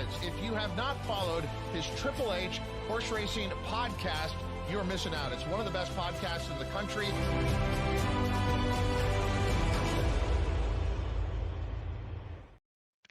Performance. If you have not followed his Triple H horse racing podcast, you're missing out. It's one of the best podcasts in the country.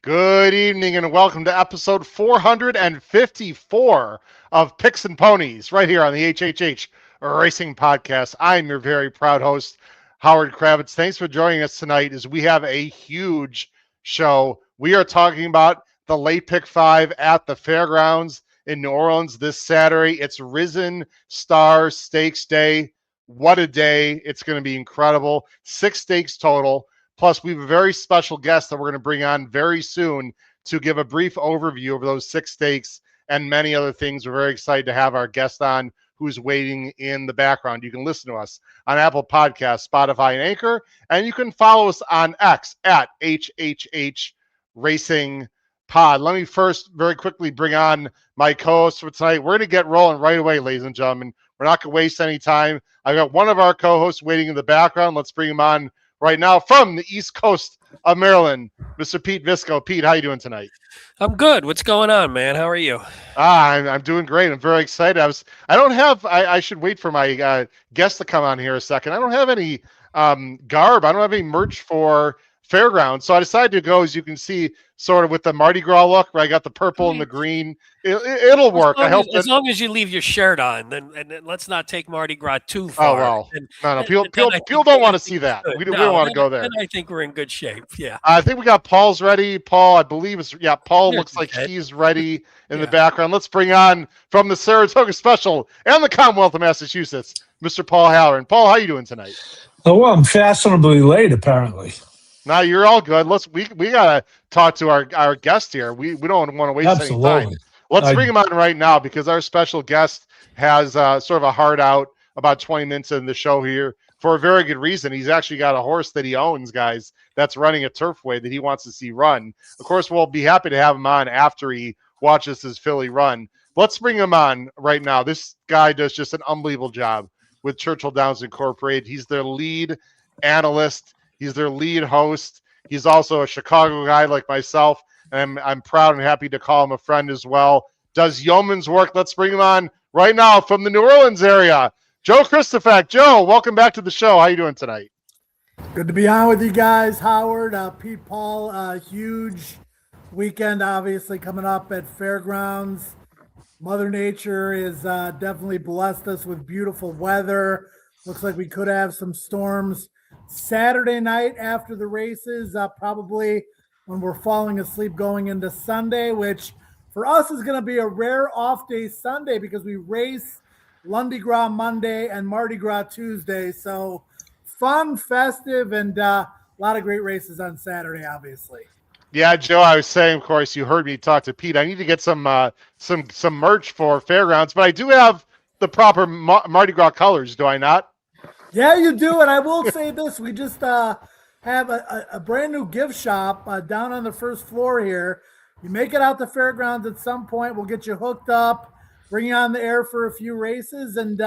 Good evening and welcome to episode 454 of Picks and Ponies right here on the HHH Racing Podcast. I'm your very proud host, Howard Kravitz. Thanks for joining us tonight as we have a huge show. We are talking about the late pick 5 at the Fairgrounds in New Orleans this Saturday. It's Risen Star Stakes Day. What a day. It's going to be incredible. 6 stakes total. Plus, we have a very special guest that we're going to bring on very soon to give a brief overview of those 6 stakes and many other things. We're very excited to have our guest on who's waiting in the background. You can listen to us on Apple Podcasts, Spotify, and Anchor, and you can follow us on X at HHH Racing Pod. Let me first very quickly bring on my co-host for tonight. We're going to get rolling right away, ladies and gentlemen. We're not going to waste any time. I've got one of our co-hosts waiting in the background. Let's bring him on right now from the East Coast of Maryland, Mr. Pete Visco. Pete, how you doing tonight? I'm good. What's going on, man? How are you? I'm doing great. I'm very excited. I should wait for my guest to come on here a second. I don't have any garb. I don't have any merch for Fairgrounds. So I decided to go, as you can see, sort of with the Mardi Gras look, where I got the purple and the green. It'll work. As long as you leave your shirt on, then let's not take Mardi Gras too far. Oh, well. No. People don't want to see that. We don't want to go there. And I think we're in good shape. Yeah. I think we got Paul's ready. Paul, I believe Paul looks like he's ready in the background. Let's bring on from the Saratoga Special and the Commonwealth of Massachusetts, Mr. Paul Halloran. Paul, how you doing tonight? Oh, well, I'm fashionably late, apparently. No, you're all good. We gotta talk to our guest here. We don't want to waste any time. Let's bring him on right now because our special guest has sort of a heart out about 20 minutes in the show here for a very good reason. He's actually got a horse that he owns, guys, that's running a turfway that he wants to see run. Of course, we'll be happy to have him on after he watches his filly run. Let's bring him on right now. This guy does just an unbelievable job with Churchill Downs Incorporated. He's their lead analyst. He's their lead host. He's also a Chicago guy like myself, and I'm proud and happy to call him a friend as well. Does yeoman's work. Let's bring him on right now from the New Orleans area. Joe Christofak. Joe, welcome back to the show. How you doing tonight? Good to be on with you guys, Howard, Pete, Paul. Huge weekend, obviously, coming up at Fairgrounds. Mother Nature is definitely blessed us with beautiful weather. Looks like we could have some storms Saturday night after the races, probably when we're falling asleep going into Sunday, which for us is going to be a rare off day Sunday because we race Lundi Gras Monday and Mardi Gras Tuesday. So fun, festive, and a lot of great races on Saturday, obviously. Yeah, Joe, I was saying, of course, you heard me talk to Pete. I need to get some merch for Fairgrounds, but I do have the proper Mardi Gras colors, do I not? Yeah, you do. And I will say this. We just have a brand new gift shop down on the first floor here. You make it out to Fairgrounds at some point. We'll get you hooked up, bring you on the air for a few races, and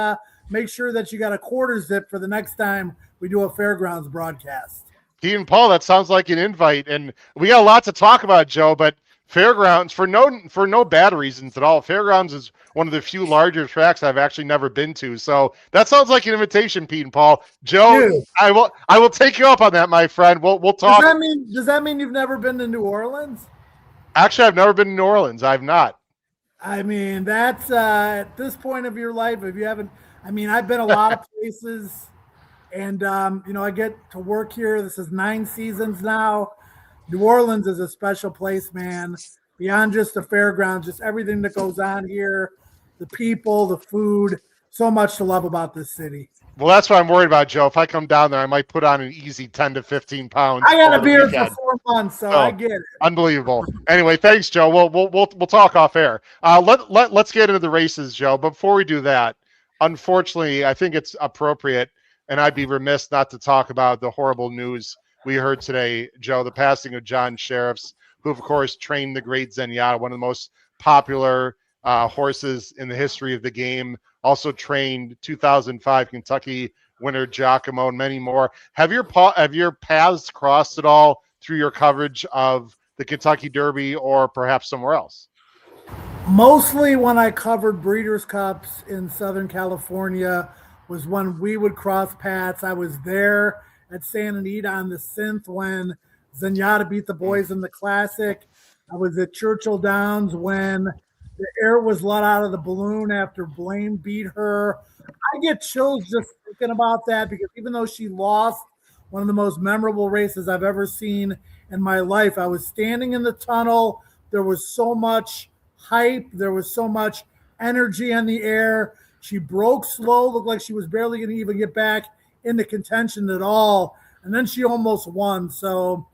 make sure that you got a quarter zip for the next time we do a Fairgrounds broadcast. Pete and Paul, that sounds like an invite. And we got a lot to talk about, Joe, but Fairgrounds, for no bad reasons at all, Fairgrounds is one of the few larger tracks I've actually never been to. So that sounds like an invitation, Pete and Paul. Joe, dude, I will take you up on that, my friend. We'll talk. Does that mean you've never been to New Orleans? Actually, I've never been to New Orleans. I've not. I mean, that's at this point of your life, if you haven't, I mean, I've been a lot of places, and I get to work here. This is 9 seasons now. New Orleans is a special place, man. Beyond just the Fairgrounds, just everything that goes on here, the people, the food, so much to love about this city. Well, that's what I'm worried about, Joe. If I come down there, I might put on an easy 10 to 15 pounds. I got to be here for 4 months, so I get it. Unbelievable. Anyway, thanks, Joe. We'll talk off air. Let's get into the races, Joe. But before we do that, unfortunately, I think it's appropriate, and I'd be remiss not to talk about the horrible news we heard today, Joe, the passing of John Sheriffs, who, of course, trained the great Zenyatta, one of the most popular horses in the history of the game. Also trained 2005 Kentucky winner Giacomo and many more. Have your paths crossed at all through your coverage of the Kentucky Derby or perhaps somewhere else? Mostly when I covered Breeders' Cups in Southern California was when we would cross paths. I was there at Santa Anita on the synth when Zenyatta beat the boys in the Classic. I was at Churchill Downs when the air was let out of the balloon after Blaine beat her. I get chills just thinking about that because even though she lost one of the most memorable races I've ever seen in my life, I was standing in the tunnel. There was so much hype. There was so much energy in the air. She broke slow, looked like she was barely going to even get back into contention at all. And then she almost won. So,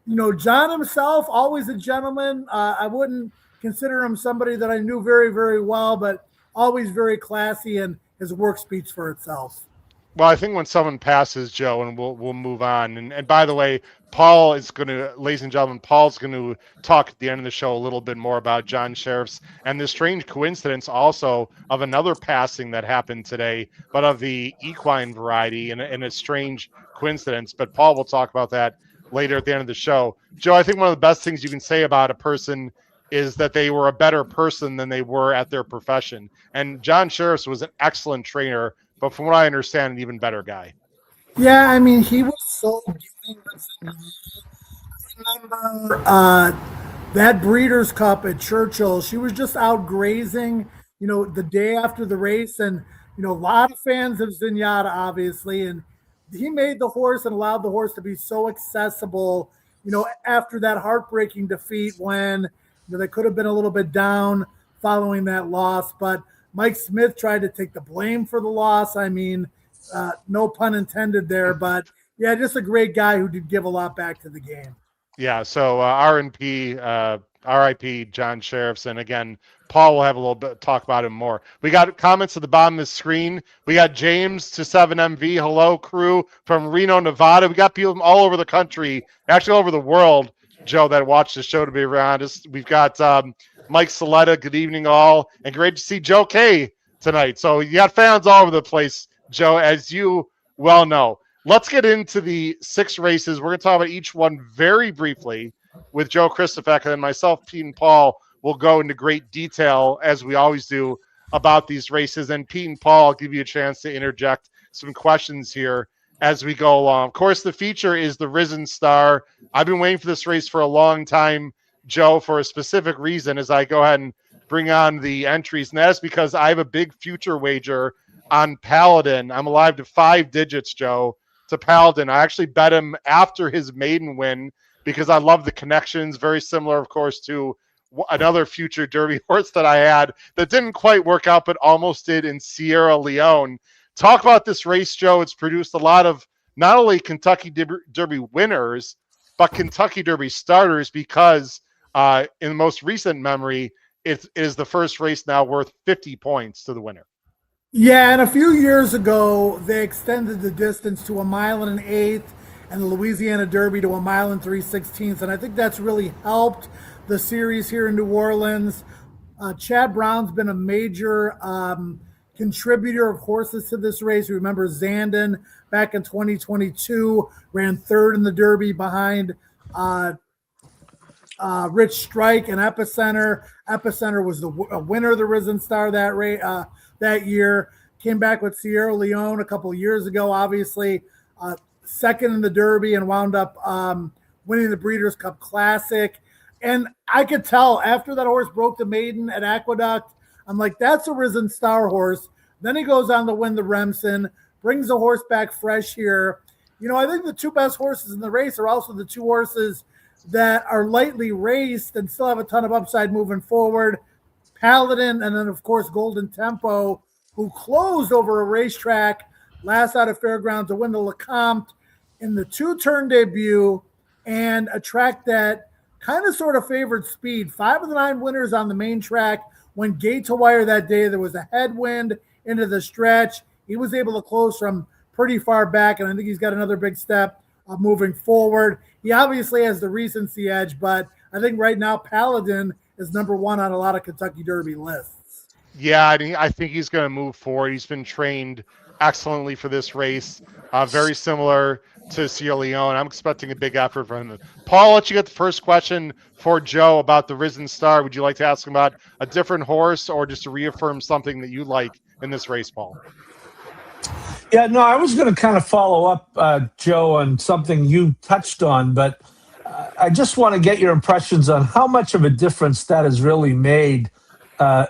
John himself, always a gentleman. I wouldn't consider him somebody that I knew very, very well, but always very classy, and his work speaks for itself. Well, I think when someone passes, Joe, and we'll move on. And by the way, Paul is going to, ladies and gentlemen, Paul's going to talk at the end of the show a little bit more about John Sheriff's and the strange coincidence also of another passing that happened today, but of the equine variety and a strange coincidence. But Paul will talk about that later at the end of the show. Joe, I think one of the best things you can say about a person is that they were a better person than they were at their profession. And John Sheriff's was an excellent trainer, but from what I understand, an even better guy. Yeah, I mean, he was so giving. I remember that Breeders' Cup at Churchill. She was just out grazing, the day after the race. And, a lot of fans of Zenyatta, obviously. And he made the horse and allowed the horse to be so accessible, after that heartbreaking defeat when they could have been a little bit down following that loss. But Mike Smith tried to take the blame for the loss. I mean, no pun intended there, but yeah, just a great guy who did give a lot back to the game. Yeah, so R.I.P. John Sheriffs. And again, Paul will have a little bit talk about him more. We got comments at the bottom of the screen. We got James to 7MV. Hello, crew from Reno, Nevada. We got people from all over the country, actually all over the world, Joe, that watched the show to be around us. We've got Mike Saletta, good evening all, and great to see Joe K tonight. So you got fans all over the place, Joe, as you well know. Let's get into the 6 races. We're going to talk about each one very briefly with Joe Christofek, and then myself, Pete, and Paul will go into great detail, as we always do, about these races. And Pete and Paul, I'll give you a chance to interject some questions here as we go along. Of course, the feature is the Risen Star. I've been waiting for this race for a long time, Joe, for a specific reason, as I go ahead and bring on the entries. And that's because I have a big future wager on Paladin. I'm alive to 5 digits, Joe, to Paladin. I actually bet him after his maiden win because I love the connections. Very similar, of course, to another future Derby horse that I had that didn't quite work out, but almost did in Sierra Leone. Talk about this race, Joe. It's produced a lot of not only Kentucky Derby winners, but Kentucky Derby starters because in the most recent memory, it is the first race now worth 50 points to the winner. Yeah, and a few years ago, they extended the distance to 1 1/8 and the Louisiana Derby to 1 3/16. And I think that's really helped the series here in New Orleans. Chad Brown's been a major contributor of horses to this race. You remember Zandon back in 2022 ran 3rd in the Derby behind Rich Strike and Epicenter. Epicenter was the winner of the Risen Star that year. Came back with Sierra Leone a couple of years ago, obviously 2nd in the Derby, and wound up winning the Breeders' Cup Classic. And I could tell after that horse broke the maiden at Aqueduct, I'm like, that's a Risen Star horse. Then he goes on to win the Remsen, brings the horse back fresh here. I think the 2 best horses in the race are also the 2 horses that are lightly raced and still have a ton of upside moving forward. Paladin, and then, of course, Golden Tempo, who closed over a racetrack last out of Fairgrounds to win the Lecomte in the 2-turn debut, and a track that kind of sort of favored speed. 5 of the 9 winners on the main track went gate to wire that day. There was a headwind into the stretch. He was able to close from pretty far back, and I think he's got another big step moving forward. He obviously has the recency edge, but I think right now Paladin is number 1 on a lot of Kentucky Derby lists. Yeah, I think he's going to move forward. He's been trained excellently for this race. Very similar to Sierra Leone. I'm expecting a big effort from him. Paul, I'll let you get the first question for Joe about the Risen Star. Would you like to ask him about a different horse or just to reaffirm something that you like in this race, Paul? Yeah, no, I was going to kind of follow up, Joe, on something you touched on, but I just want to get your impressions on how much of a difference that has really made,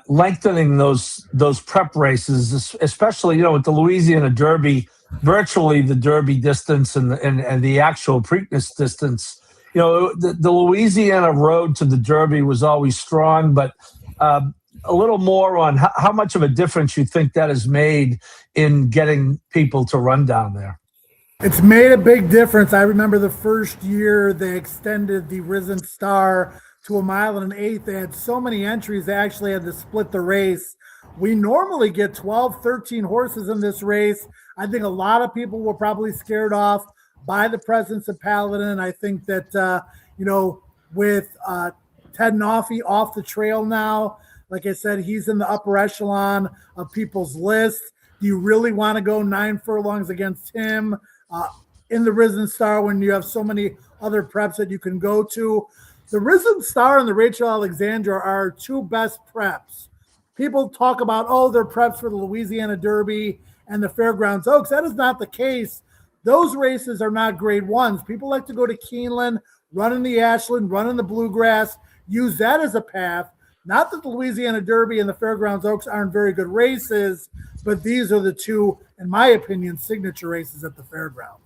lengthening those prep races, especially with the Louisiana Derby, virtually the Derby distance and the actual Preakness distance. The Louisiana road to the Derby was always strong, but a little more on how much of a difference you think that has made in getting people to run down there. It's made a big difference. I remember the first year they extended the Risen Star to 1 1/8 miles. They had so many entries, they actually had to split the race. We normally get 12, 13 horses in this race. I think a lot of people were probably scared off by the presence of Paladin. I think that, with Ted Noffey off the trail now, like I said, he's in the upper echelon of people's list. Do you really want to go 9 furlongs against him in the Risen Star when you have so many other preps that you can go to? The Risen Star and the Rachel Alexandra are our two best preps. People talk about, they're preps for the Louisiana Derby and the Fairgrounds Oaks. That is not the case. Those races are not grade ones. People like to go to Keeneland, run in the Ashland, run in the Bluegrass, use that as a path. Not that the Louisiana Derby and the Fairgrounds Oaks aren't very good races, but these are the two, in my opinion, signature races at the Fairgrounds.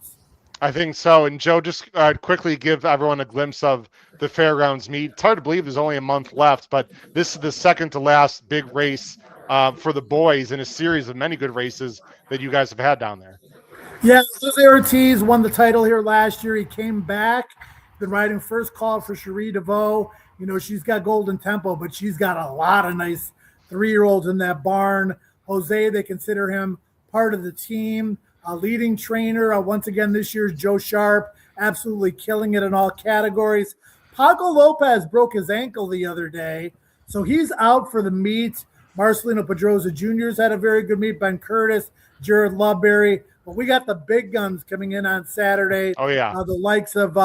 I think so. And Joe, just quickly give everyone a glimpse of the Fairgrounds meet. It's hard to believe there's only a month left, but this is the second to last big race for the boys in a series of many good races that you guys have had down there. Yeah, Jose Ortiz won the title here last year. He came back, been riding First Call for Cherie DeVoe. She's got Golden Tempo, but she's got a lot of nice 3-year-olds in that barn. Jose, they consider him part of the team. A leading trainer, once again this year's Joe Sharp, absolutely killing it in all categories. Paco Lopez broke his ankle the other day, so he's out for the meet. Marcelino Pedroza Jr.'s had a very good meet. Ben Curtis, Jared Loveberry. But we got the big guns coming in on Saturday. Oh, yeah. The likes of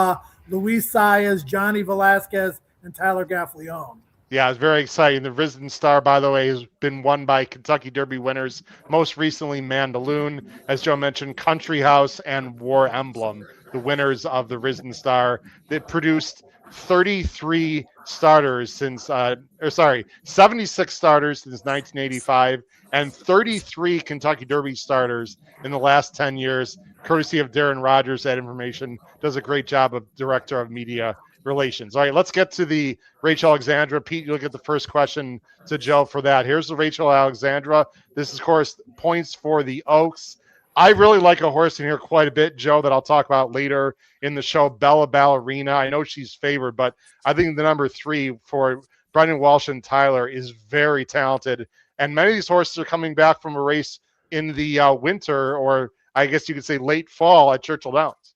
Luis Saez, Johnny Velasquez, and Tyler Gaffleone. Yeah, it's very exciting. The Risen Star, by the way, has been won by Kentucky Derby winners, most recently Mandaloon, as Joe mentioned, Country House and War Emblem, the winners of the Risen Star. They produced 33 starters 76 starters since 1985, and 33 Kentucky Derby starters in the last 10 years, courtesy of Darren Rogers. That information does a great job of Director of Media Relations. All right, let's get to the Rachel Alexandra. Pete, you look at the first question to Joe for that. Here's the Rachel Alexandra. This is, of course, points for the Oaks. I really like a horse in here quite a bit, Joe, that I'll talk about later in the show, Bella Ballerina. I know she's favored, but I think the number 3 for Brendan Walsh and Tyler is very talented. And many of these horses are coming back from a race in the winter, or I guess you could say late fall at Churchill Downs.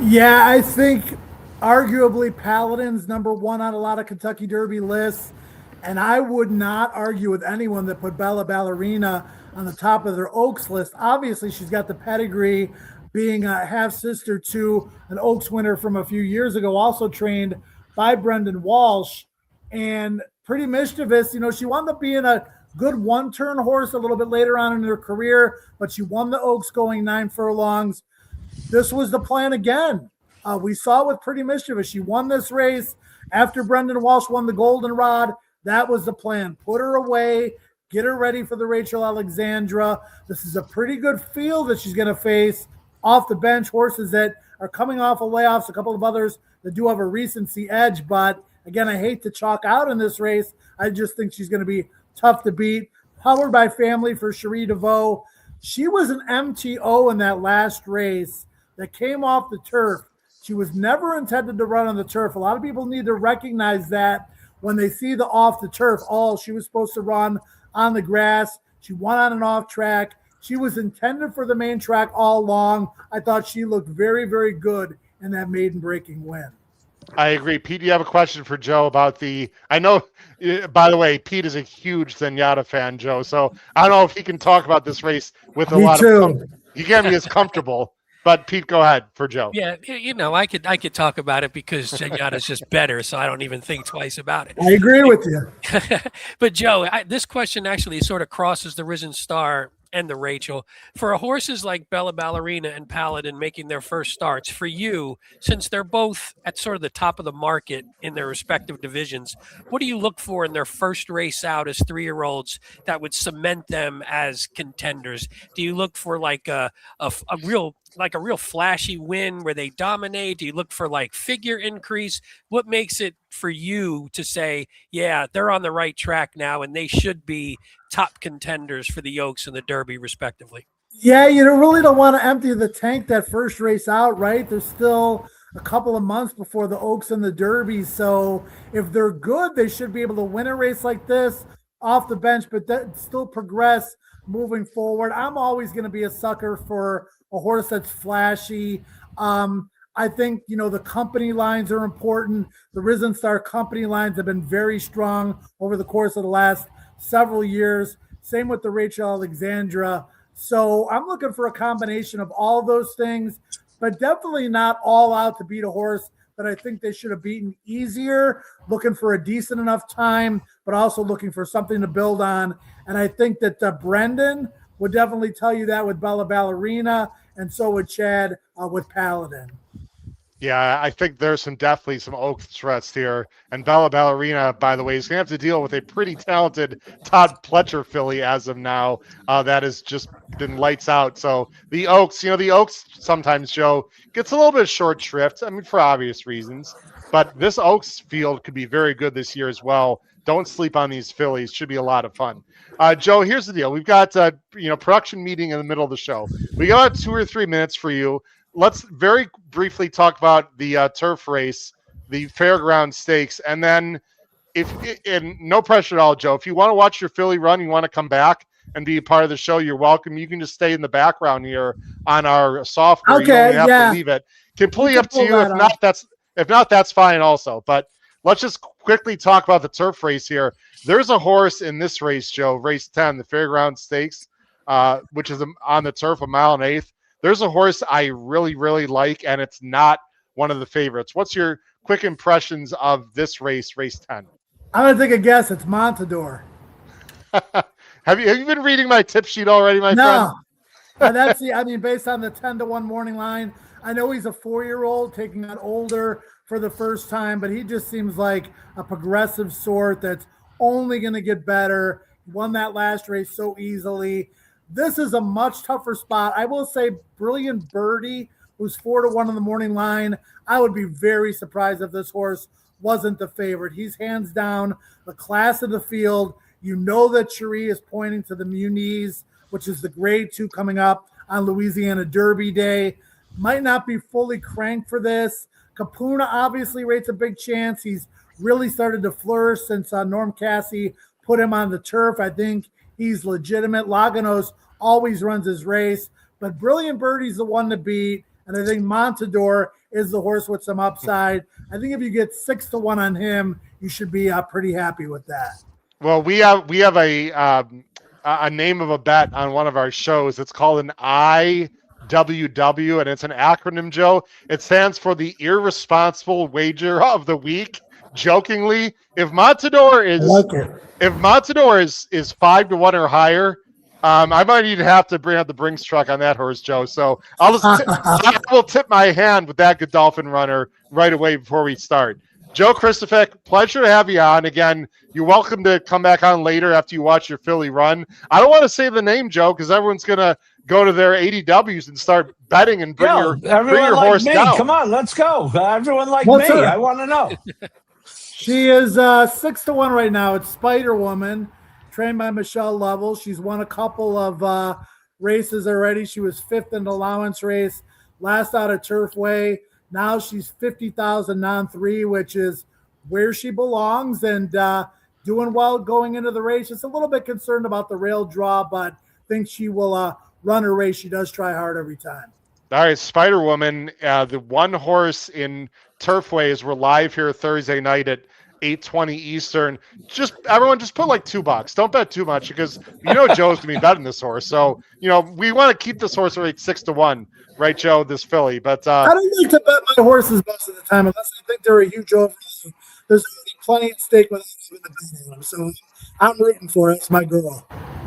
Yeah, I think arguably Paladin's number 1 on a lot of Kentucky Derby lists. And I would not argue with anyone that put Bella Ballerina on the top of their Oaks list. Obviously, she's got the pedigree, being a half-sister to an Oaks winner from a few years ago, also trained by Brendan Walsh. And Pretty Mischievous, she wound up being a good one-turn horse a little bit later on in her career, but she won the Oaks going 9 furlongs. This was the plan again. We saw it with Pretty Mischievous. She won this race after Brendan Walsh won the Goldenrod. That was the plan. Put her away, get her ready for the Rachel Alexandra. This is a pretty good field that she's going to face off the bench, horses that are coming off of layoffs, a couple of others that do have a recency edge. But again, I hate to chalk out in this race. I just think she's going to be tough to beat. Powered by Family for Cherie DeVoe. She was an MTO in that last race that came off the turf. She was never intended to run on the turf. A lot of people need to recognize that when they see the off the turf. She was supposed to run on the grass. She won on an off track. She was intended for the main track all along. I thought she looked very, very good in that maiden breaking win. I agree. Pete, do you have a question for Joe about I know, by the way, Pete is a huge Zenyatta fan, Joe. So I don't know if he can talk about this race with a Me lot too. he can't be as comfortable. But Pete, go ahead for Joe. Yeah, I could talk about it because Zenyatta's just better, so I don't even think twice about it. I agree with you. But Joe, this question actually sort of crosses the Risen Star and the Rachel. For horses like Bella Ballerina and Paladin making their first starts, for you, since they're both at sort of the top of the market in their respective divisions, what do you look for in their first race out as 3-year-olds that would cement them as contenders? Do you look for like a real flashy win where they dominate? Do you look for like figure increase? What makes it for you to say, yeah, they're on the right track now and they should be top contenders for the Oaks and the Derby respectively? Yeah, really don't want to empty the tank that first race out, right? There's still a couple of months before the Oaks and the Derby. So if they're good, they should be able to win a race like this off the bench, but still progress moving forward. I'm always going to be a sucker for a horse that's flashy. I think, the company lines are important. The Risen Star company lines have been very strong over the course of the last several years. Same with the Rachel Alexandra. So I'm looking for a combination of all those things, but definitely not all out to beat a horse that I think they should have beaten easier, looking for a decent enough time, but also looking for something to build on. And I think that Brendan would definitely tell you that with Bella Ballerina, and so would Chad with Paladin. Yeah, I think there's definitely some Oak threats here. And Bella Ballerina, by the way, is going to have to deal with a pretty talented Todd Pletcher filly as of now. That has just been lights out. So the Oaks, the Oaks sometimes, Joe, gets a little bit short shrift. I mean, for obvious reasons. But this Oaks field could be very good this year as well. Don't sleep on these fillies. Should be a lot of fun. Joe, here's the deal. We've got, production meeting in the middle of the show. We got 2 or 3 minutes for you. Let's very briefly talk about the turf race, the Fairground Stakes, and then and no pressure at all, Joe. If you want to watch your filly run, you want to come back and be a part of the show, you're welcome. You can just stay in the background here on our software. Okay, you don't have to leave it. Completely up to you. If not, that's fine also. But let's just quickly talk about the turf race here. There's a horse in this race, Joe, race 10, the Fairground Stakes, which is on the turf, 1.1 miles. There's a horse I really, really like, and it's not one of the favorites. What's your quick impressions of this race, race 10? I'm going to take a guess. It's Montador. Have you been reading my tip sheet already, my friend? No. Based on the 10-1 morning line, I know he's a 4-year-old taking on older for the first time, but he just seems like a progressive sort that's only going to get better. He won that last race so easily. This is a much tougher spot. I will say Brilliant Birdie, who's 4-1 on the morning line. I would be very surprised if this horse wasn't the favorite. He's hands down the class of the field. You know that Cherie is pointing to the Muniz, which is the grade 2 coming up on Louisiana Derby Day. Might not be fully cranked for this. Capuna obviously rates a big chance. He's really started to flourish since Norm Cassie put him on the turf. I think he's legitimate. Laganos always runs his race, but Brilliant Birdie's the one to beat, and I think Montador is the horse with some upside. I think if you get 6-1 on him, you should be pretty happy with that. Well, we have a name of a bet on one of our shows. It's called an IWW, and it's an acronym, Joe. It stands for the Irresponsible Wager of the Week. Jokingly, if Montador is 5-1 or higher, I might even have to bring out the Brinks truck on that horse, Joe. So I will tip my hand with that Godolphin runner right away before we start. Joe Christofek, pleasure to have you on. Again, you're welcome to come back on later after you watch your filly run. I don't want to say the name, Joe, because everyone's going to go to their ADWs and start betting and bring your horse down. Come on, let's go. Everyone like me. I want to know. She is 6-1 right now. It's Spider Woman, trained by Michelle Lovell. She's won a couple of races already. She was 5th in the allowance race, last out of Turfway. Now she's 50,000 non-3, which is where she belongs, and doing well going into the race. Just a little bit concerned about the rail draw, but think she will run her race. She does try hard every time. All right, Spider Woman, the one horse in Turfways. We're live here Thursday night at 8:20 Eastern. Everyone just put like $2. Don't bet too much because Joe's gonna be betting this horse. So we want to keep this horse rate 6-1, right, Joe? This filly, but I don't like to bet my horses most of the time unless I think they're a huge overlay. There's already plenty at stake without even the betting them. So I'm rooting for it. It's my girl.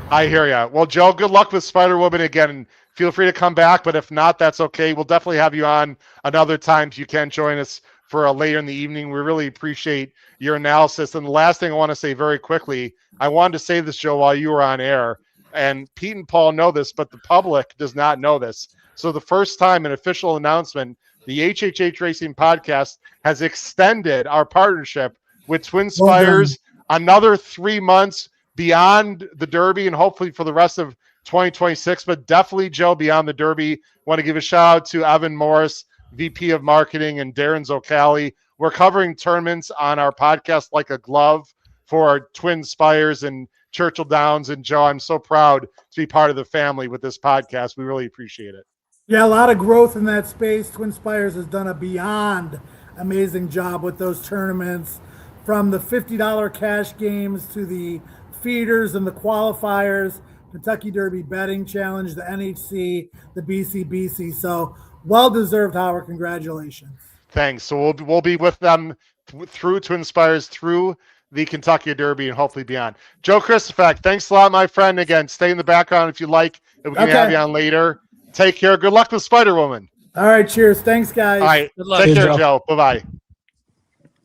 I hear ya. Well, Joe, good luck with Spider Woman again. And feel free to come back, but if not, that's okay. We'll definitely have you on another time if you can join us for a later in the evening. We really appreciate your analysis. And the last thing I want to say very quickly, I wanted to say this, Joe, while you were on air, and Pete and Paul know this, but the public does not know this. So the first time an official announcement, the HHH Racing Podcast has extended our partnership with Twin Spires another 3 months beyond the Derby and hopefully for the rest of 2026, but definitely, Joe, beyond the Derby. Want to give a shout out to Evan Morris, VP of Marketing, and Darren Zocali. We're covering tournaments on our podcast like a glove for our Twin Spires and Churchill Downs. And Joe, I'm so proud to be part of the family with this podcast. We really appreciate it. Yeah, a lot of growth in that space. Twin Spires has done a beyond amazing job with those tournaments, from the $50 cash games to the feeders and the qualifiers, Kentucky Derby Betting Challenge, the NHC, the BCBC. So well-deserved, Howard. Congratulations. Thanks. So we'll be with them through Twin Spires, through the Kentucky Derby, and hopefully beyond. Joe Christopher, thanks a lot, my friend. Again, stay in the background if you like, and we can have you on later. Take care. Good luck with Spider Woman. All right, cheers. Thanks, guys. All right, Good luck. take care, Joe. Bye-bye.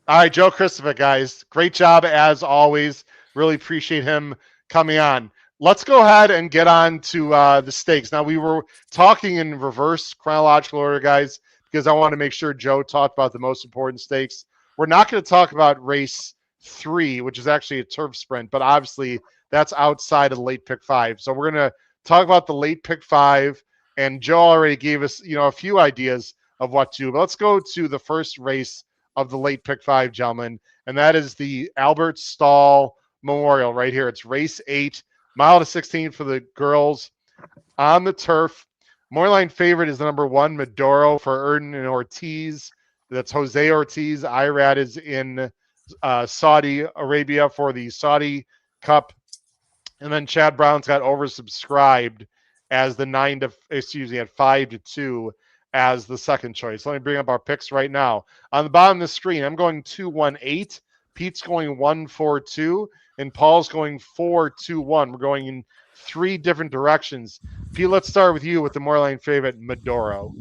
All right, Joe Christopher, guys. Great job as always. Really appreciate him coming on. Let's go ahead and get on to the stakes. Now, we were talking in reverse chronological order, guys, because I want to make sure Joe talked about the most important stakes. We're not going to talk about race 3, which is actually a turf sprint, but obviously that's outside of the late pick 5. So we're going to talk about the late pick 5, and Joe already gave us, a few ideas of what to do. But let's go to the first race of the late pick 5, gentlemen, and that is the Albert Stahl Memorial right here. It's race 8, mile to 16 for the girls on the turf. Morning favorite is the number 1, Medoro, for Erden and Ortiz. That's Jose Ortiz. IRAD is in Saudi Arabia for the Saudi Cup. And then Chad Brown's got oversubscribed as the 5-2 as the second choice. Let me bring up our picks right now. On the bottom of the screen, I'm going 2-1-8. Pete's going 1-4-2, and Paul's going 4-2-1. We're going in 3 different directions. Pete, let's start with you with the Moorline favorite, Medoro.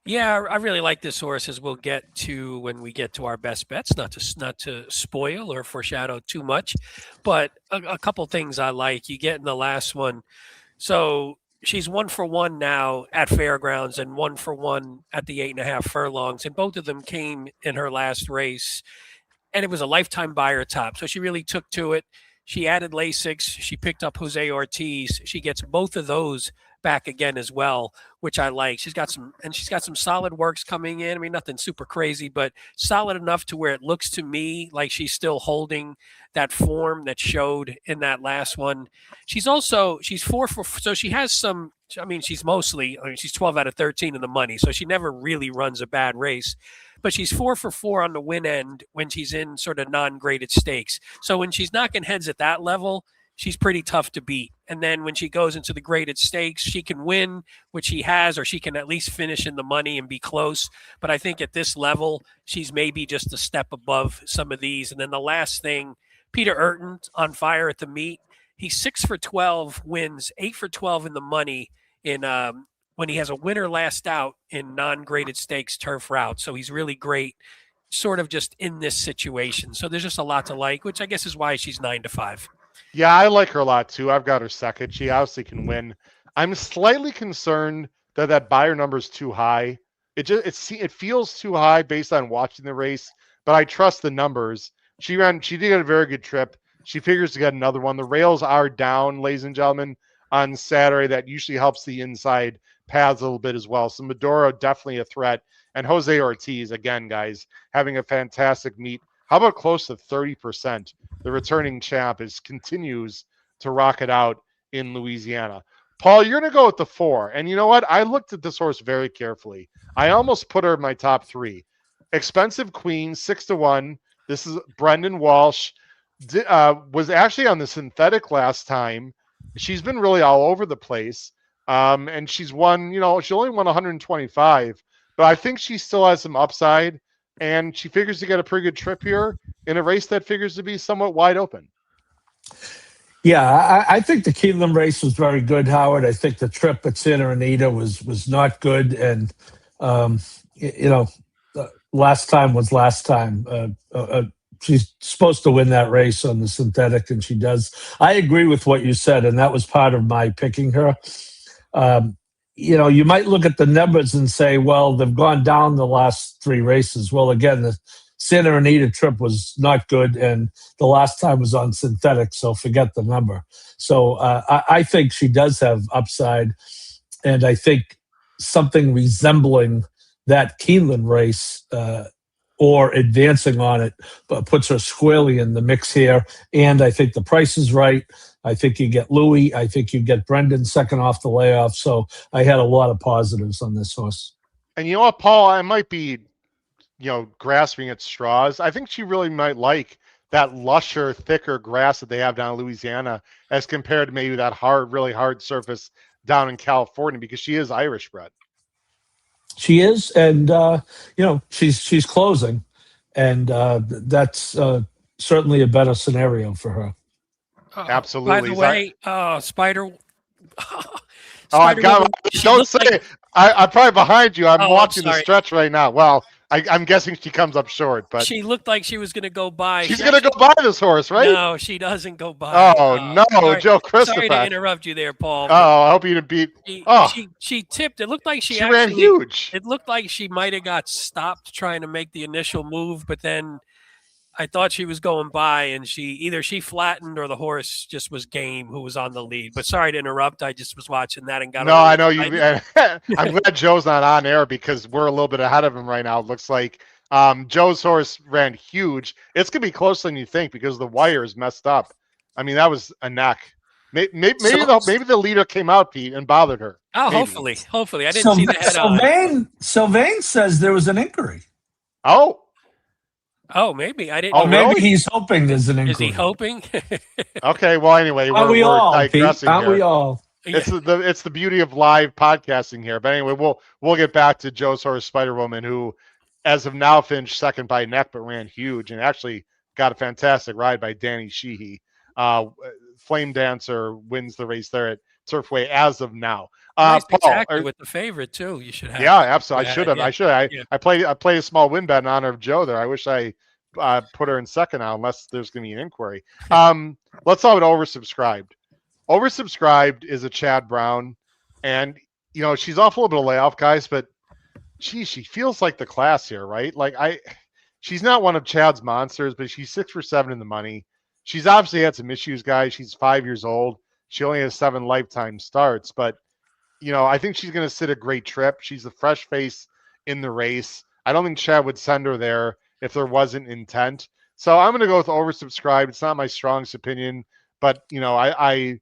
Yeah, I really like this horse, as we'll get to when we get to our best bets. Not to spoil or foreshadow too much, but a couple things I like. You get in the last one. So she's 1-for-1 now at Fairgrounds and 1-for-1 at the 8.5 furlongs, and both of them came in her last race. And it was a lifetime buyer top. So she really took to it. She added Lasix. She picked up Jose Ortiz. She gets both of those back again as well, which I like. She's got some solid works coming in. I mean, nothing super crazy, but solid enough to where it looks to me like she's still holding that form that showed in that last one. She's 4 for, so she has some, she's 12 out of 13 in the money. So she never really runs a bad race. But she's 4 for 4 on the win end when she's in sort of non-graded stakes. So when she's knocking heads at that level, she's pretty tough to beat. And then when she goes into the graded stakes, she can win, which she has, or she can at least finish in the money and be close. But I think at this level, she's maybe just a step above some of these. And then the last thing, Peter Urton on fire at the meet. He's 6 for 12 wins, 8 for 12 in the money in when he has a winner last out in non-graded stakes turf route. So he's really great, sort of just in this situation. So there's just a lot to like, which I guess is why she's 9-5. Yeah, I like her a lot too. I've got her second. She obviously can win. I'm slightly concerned that buyer number is too high. It feels too high based on watching the race, but I trust the numbers. She did get a very good trip. She figures to get another one. The rails are down, ladies and gentlemen, on Saturday. That usually helps the inside paths a little bit as well. So Medoro definitely a threat. And Jose Ortiz, again, guys, having a fantastic meet. How about close to 30%? The returning champ continues to rock it out in Louisiana. Paul, you're going to go with the 4. And you know what? I looked at this horse very carefully. I almost put her in my top 3. Expensive Queen, 6-1. This is Brendan Walsh. Was actually on the synthetic last time. She's been really all over the place. And she's won, she only won 125, but I think she still has some upside, and she figures to get a pretty good trip here in a race that figures to be somewhat wide open. Yeah, I think the Keeneland race was very good, Howard. I think the trip at Santa Anita was not good, and last time was last time. She's supposed to win that race on the synthetic, and she does. I agree with what you said, and that was part of my picking her. You might look at the numbers and say, well, they've gone down the last 3 races. Well, again, the Santa Anita trip was not good, and the last time was on synthetic, so forget the number. So I think she does have upside, and I think something resembling that Keeneland race or advancing on it puts her squarely in the mix here, and I think the price is right. I think you get Louis. I think you get Brendan second off the layoff. So I had a lot of positives on this horse. And you know what, Paul? I might be, grasping at straws. I think she really might like that lusher, thicker grass that they have down in Louisiana as compared to maybe that hard, really hard surface down in California, because she is Irish bred. She is, and she's closing, and that's certainly a better scenario for her. Absolutely. By the way, Spider. I got. Don't say it. I'm probably behind you. I'm watching the stretch right now. Well, I'm guessing she comes up short, but she looked like she was going to go by. She's going to go by this horse, right? No, she doesn't go by. Oh no, sorry, Joe Christopher. Sorry to interrupt you there, Paul. Oh, I hope you didn't beat. She tipped. It looked like she ran huge. It looked like she might have got stopped trying to make the initial move, but then I thought she was going by, and she flattened or the horse just was game who was on the lead. But sorry to interrupt. I just was watching that and got. No, I know you. I'm glad Joe's not on air because we're a little bit ahead of him right now. It looks like Joe's horse ran huge. It's gonna be closer than you think because the wire is messed up. I mean, that was a neck. Maybe the leader came out, Pete, and bothered her. Oh, maybe. Hopefully, I didn't see the head on. Sylvain says there was an inquiry. Oh, maybe I didn't. Oh, maybe he's hoping there's an inquiry. Is he hoping? Okay. Well, anyway, we're digressing Aren't here. we all? It's the beauty of live podcasting here. But anyway, we'll get back to Joe's horse, Spider Woman, who, as of now, finished second by neck, but ran huge and actually got a fantastic ride by Danny Sheehy. Flame Dancer wins the race there at Turfway as of now. Nice Paul, with the favorite too. You should have. Yeah, absolutely. I should have. Yeah. I played a small win bet in honor of Joe there. I wish I put her in second now, unless there's going to be an inquiry. Let's talk about oversubscribed. Oversubscribed is a Chad Brown, and she's off a little bit of layoff, guys, but she feels like the class here, right? She's not one of Chad's monsters, but she's 6 for 7 in the money. She's obviously had some issues, guys. She's 5 years old. She only has 7 lifetime starts, but I think she's going to sit a great trip. She's a fresh face in the race. I don't think Chad would send her there if there wasn't intent. So I'm going to go with oversubscribed. It's not my strongest opinion, but I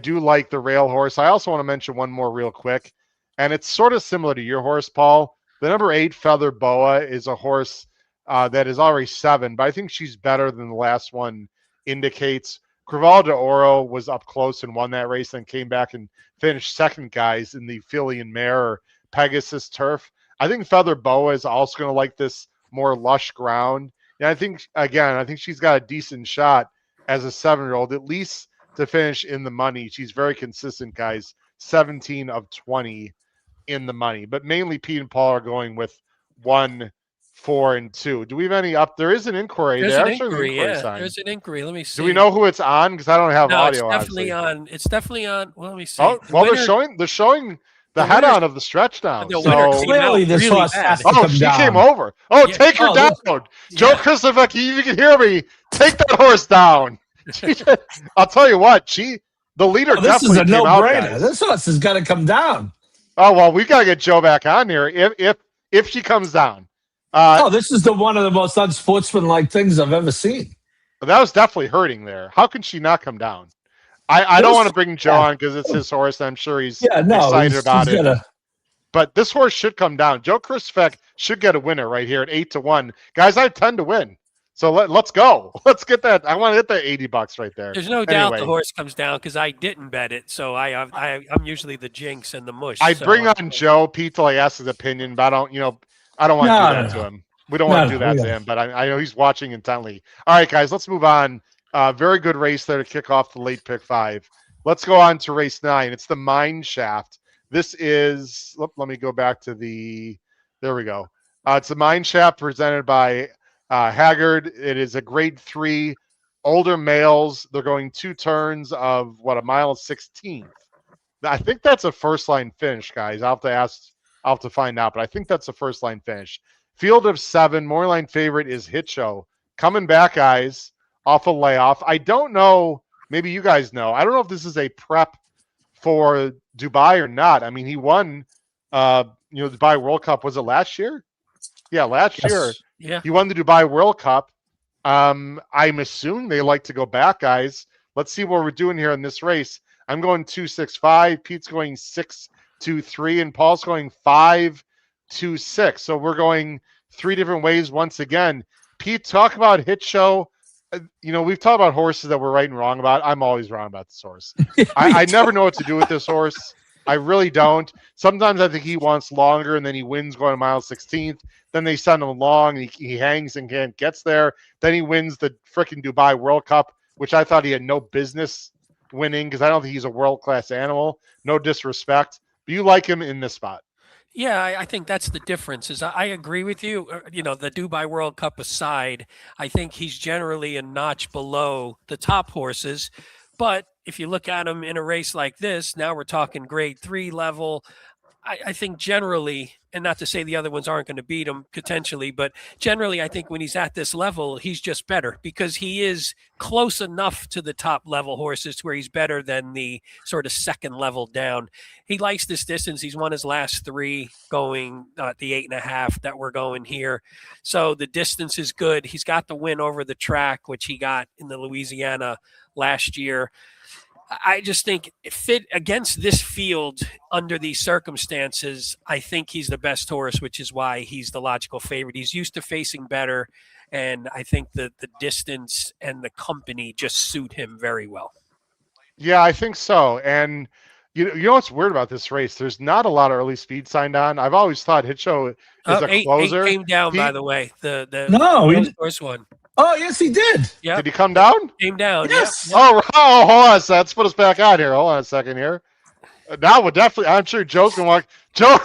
do like the rail horse. I also want to mention one more real quick, and it's sort of similar to your horse, Paul. The number 8 Feather Boa is a horse that is already 7, but I think she's better than the last one indicates. Creval de Oro was up close and won that race, then came back and finished second, guys, in the filly and mare Pegasus turf. I think Feather Boa is also going to like this more lush ground. And I think she's got a decent shot as a 7-year-old, at least to finish in the money. She's very consistent, guys. 17 of 20 in the money. But mainly Pete and Paul are going with 1, 4, and 2. Do we have any up? There is an inquiry. There's an inquiry. There's an inquiry. Let me see. Do we know who it's on? Because I don't have audio. It's definitely on. It's definitely on. Well, let me see. Oh, well, they're showing the head-on of the stretch down. So clearly this horse has to come she down. came over. Oh, yeah. Take her down. Joe Christopher, you can hear me. Take that horse down. I'll tell you what, the leader definitely came out. This is a no-brainer. This horse has got to come down. Oh, well, we got to get Joe back on here if she comes down. This is one of the most unsportsmanlike things I've ever seen. That was definitely hurting there. How can she not come down? I don't want to bring Joe on because it's his horse. And I'm sure he's excited about it. but this horse should come down. Joe Christopher should get a winner right here at 8-1. Guys, I have 10 to win. So let's go. Let's get that. I want to hit that $80 right there. There's no doubt the horse comes down because I didn't bet it. So I'm usually the jinx and the mush. I'd bring on Joe Pete till I ask his opinion, but I don't want to do that to him. We don't want to do that to him, but I know he's watching intently. All right, guys, let's move on. Very good race there to kick off the late pick 5. Let's go on to race 9. It's the Mineshaft. This is, let me go back to there we go. It's the Mineshaft presented by Haggard. It is a grade 3 older males. They're going 2 turns of a mile and 16th. I think that's a first line finish, guys. I'll have to find out, but I think that's a first line finish. Field of 7, more line favorite is Hit Show. Coming back, guys, off a layoff. I don't know, maybe you guys know. I don't know if this is a prep for Dubai or not. I mean, he won Dubai World Cup. Was it last year? Yeah, last year. Yeah. He won the Dubai World Cup. I'm assuming they like to go back, guys. Let's see what we're doing here in this race. I'm going 2-6-5. Pete's going 6-2-3, and Paul's going 5-2-6. So we're going 3 different ways once again. Pete, talk about Hit Show. We've talked about horses that we're right and wrong about. I'm always wrong about this horse. I never know what to do with this horse. I really don't. Sometimes I think he wants longer, and then he wins going a mile 16th. Then they send him long, and he hangs and gets there. Then he wins the freaking Dubai World Cup, which I thought he had no business winning because I don't think he's a world-class animal. No disrespect. But you like him in this spot. Yeah, I think that's the difference. Is I agree with you. The Dubai World Cup aside, I think he's generally a notch below the top horses. But if you look at him in a race like this, now we're talking grade 3 level. I think generally, and not to say the other ones aren't going to beat him potentially, but generally I think when he's at this level, he's just better because he is close enough to the top level horses to where he's better than the sort of second level down. He likes this distance. He's won his last 3 going the 8.5 that we're going here. So the distance is good. He's got the win over the track, which he got in the Louisiana last year. I just think fit against this field under these circumstances, I think he's the best horse, which is why he's the logical favorite. He's used to facing better, and I think that the distance and the company just suit him very well. Yeah, I think so. And you know what's weird about this race? There's not a lot of early speed signed on. I've always thought Hit Show is a closer. 8 came down, by the way. The first one. Oh, yes, he did. Yep. Did he come down? Came down. Yes. Yep. Oh, hold on a second. Let's put us back on here. Hold on a second here. Now we're definitely. I'm sure Joe can walk. Joe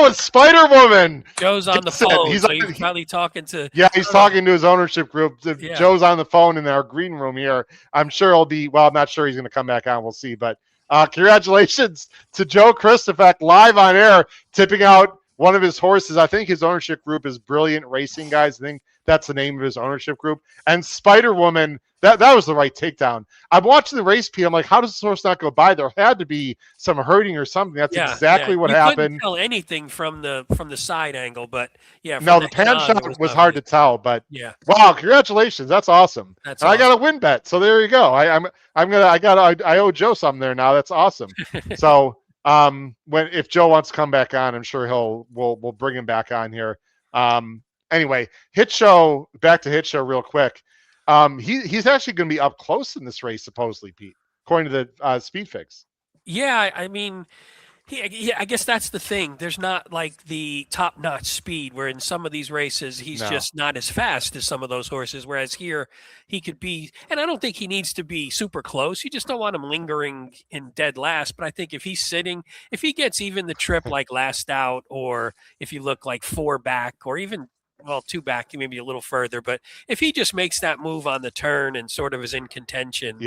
is Spider Woman. Joe's on the phone. He's probably talking to. Yeah, he's talking to his ownership group. Yeah. Joe's on the phone in our green room here. I'm sure he'll be. Well, I'm not sure he's going to come back on. We'll see. But congratulations to Joe Christopher live on air, tipping out one of his horses. I think his ownership group is Brilliant Racing, guys. I think that's the name of his ownership group. And Spider Woman, that was the right takedown. I'm watching the race, Pete. I'm like, how does this horse not go by? There had to be some hurting or something. That's exactly what happened. Couldn't tell anything from the side angle, but yeah. No, the pan shot was hard to tell, but yeah. Wow, congratulations. That's awesome. Awesome. I got a win bet. So there you go. I owe Joe something there now. That's awesome. So if Joe wants to come back on, I'm sure we'll bring him back on here. Anyway, Hit Show, back to Hit Show real quick. He's actually going to be up close in this race, supposedly, Pete, according to the speed fix. Yeah, I mean, I guess that's the thing. There's not like the top-notch speed where in some of these races he's just not as fast as some of those horses, whereas here he could be, and I don't think he needs to be super close. You just don't want him lingering in dead last, but I think if he's sitting, if he gets even the trip like last out, or if you look like 4 back, or even 2 back, maybe a little further, but if he just makes that move on the turn and sort of is in contention,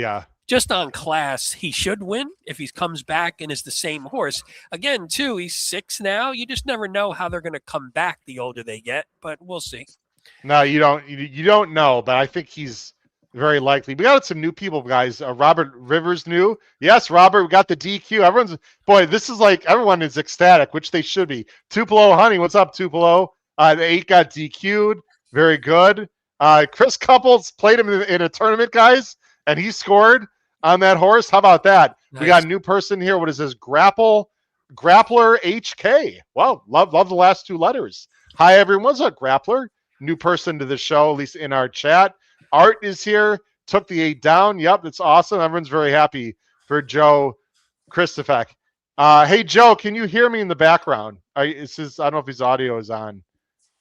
just on class, he should win if he comes back and is the same horse. Again, too, he's 6 now. You just never know how they're going to come back the older they get, but we'll see. No, you don't know, but I think he's very likely. We got some new people, guys. Robert Rivers new. Yes, Robert, we got the DQ. This is like everyone is ecstatic, which they should be. Tupelo Honey, what's up, Tupelo? The 8 got DQ'd. Very good. Chris Couples played him in a tournament, guys, and he scored on that horse. How about that? Nice. We got a new person here. What is this? Grapple Grappler HK. Wow, love the last two letters. Hi, everyone. What's up, Grappler? New person to the show, at least in our chat. Art is here. Took the 8 down. Yep, that's awesome. Everyone's very happy for Joe Christofek. Hey, Joe, can you hear me in the background? I don't know if his audio is on.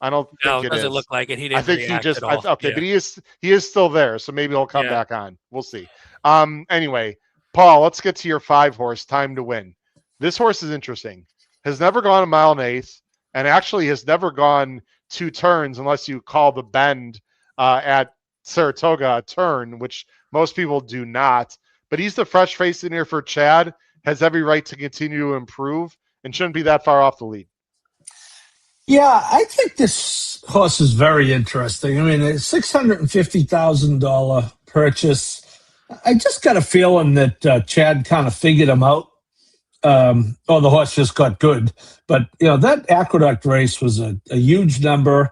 I don't think it doesn't is. look like it. He I didn't think he react just at all. okay, but he is still there, so maybe he'll come Yeah. back on. We'll see. Anyway, Paul, let's get to your 5 horse, Time to Win. This horse is interesting. Has never gone a mile and eighth, and actually has never gone 2 turns unless you call the bend at Saratoga a turn, which most people do not. But he's the fresh face in here for Chad. Has every right to continue to improve and shouldn't be that far off the lead. Yeah, I think this horse is very interesting. I mean, a $650,000 purchase. I just got a feeling that Chad kind of figured him out. The horse just got good. But, that Aqueduct race was a huge number.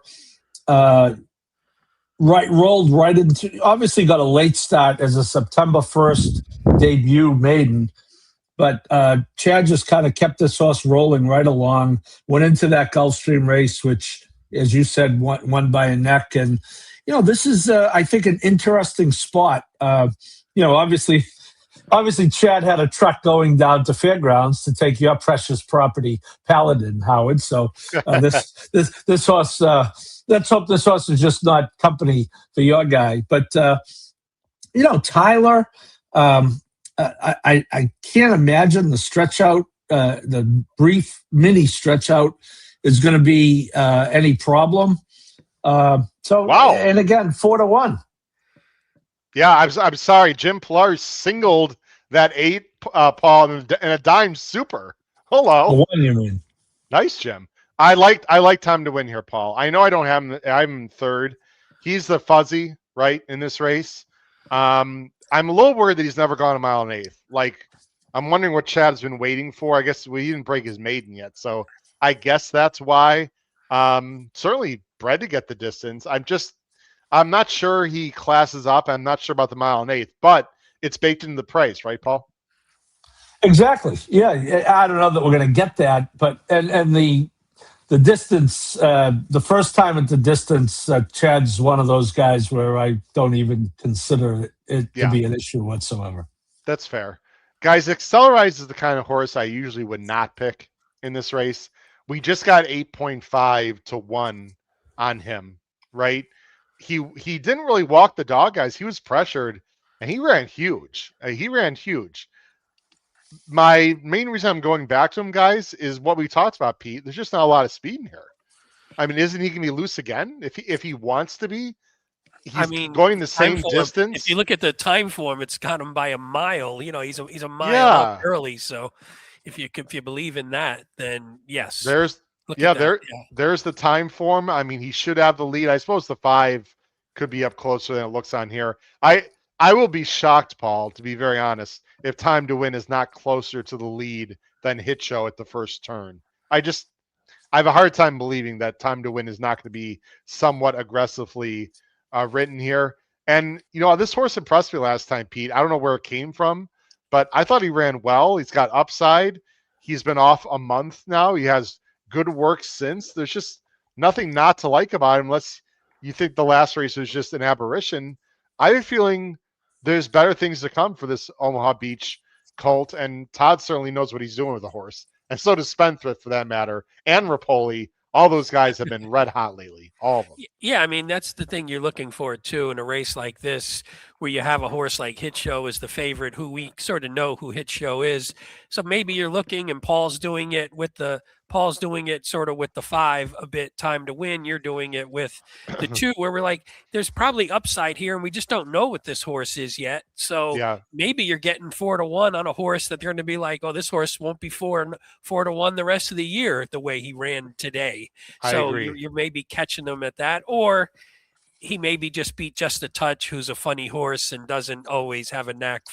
Rolled right into, obviously got a late start as a September 1st debut maiden. But Chad just kind of kept this horse rolling right along, went into that Gulfstream race, which, as you said, won by a neck. And, this is, I think, an interesting spot. Obviously, Chad had a truck going down to Fairgrounds to take your precious property, Paladin, Howard. So this horse, let's hope this horse is just not company for your guy. But, Tyler, I can't imagine the stretch out, the brief mini stretch out is going to be any problem. Wow. And again, 4-1. Yeah, I'm sorry. Jim Pilar singled that 8, Paul, and a dime super. Hello. The 1, you mean? Nice, Jim. I like Time to Win here, Paul. I know I don't have him. I'm in 3rd. He's the fuzzy, right, in this race. I'm a little worried that he's never gone a mile and eighth. Like, I'm wondering what Chad's been waiting for. I guess he didn't break his maiden yet, so I guess that's why. Certainly bred to get the distance. I'm not sure he classes up. I'm not sure about the mile and eighth, but it's baked into the price, right, Paul? Exactly. Yeah, I don't know that we're going to get that, but and the distance, the first time at the distance, Chad's one of those guys where I don't even consider it to be an issue whatsoever. That's fair. Guys, Accelerize is the kind of horse I usually would not pick in this race. We just got 8.5 to 1 on him, right? He didn't really walk the dog, guys. He was pressured, and he ran huge. My main reason I'm going back to him, guys, is what we talked about, Pete. There's just not a lot of speed in here. I mean, isn't he going to be loose again if he wants to be? He's going the same distance. If you look at the time form, it's got him by a mile. He's a mile up early. So if you believe in that, then yes. There's the time form. I mean, he should have the lead. I suppose the 5 could be up closer than it looks on here. I will be shocked, Paul, to be very honest, if Time to Win is not closer to the lead than Hit Show at the first turn. I have a hard time believing that Time to Win is not going to be somewhat aggressively written here. And, this horse impressed me last time, Pete. I don't know where it came from, but I thought he ran well. He's got upside. He's been off a month now. He has good work since. There's just nothing not to like about him unless you think the last race was just an aberration. I have a feeling there's better things to come for this Omaha Beach colt, and Todd certainly knows what he's doing with the horse. And so does Spendthrift, for that matter, and Rapoli. All those guys have been red hot lately, all of them. Yeah, I mean, that's the thing you're looking for, too, in a race like this, where you have a horse like Hit Show is the favorite, who we sort of know who Hit Show is. So maybe you're looking, and Paul's doing it sort of with the 5 a bit, Time to Win. You're doing it with the 2, where we're like, there's probably upside here, and we just don't know what this horse is yet. So maybe you're getting 4-1 on a horse that they're going to be like, oh, this horse won't be 4-1 the rest of the year the way he ran today. So you're maybe catching them at that, or he maybe just beat Just a Touch, who's a funny horse and doesn't always has a knack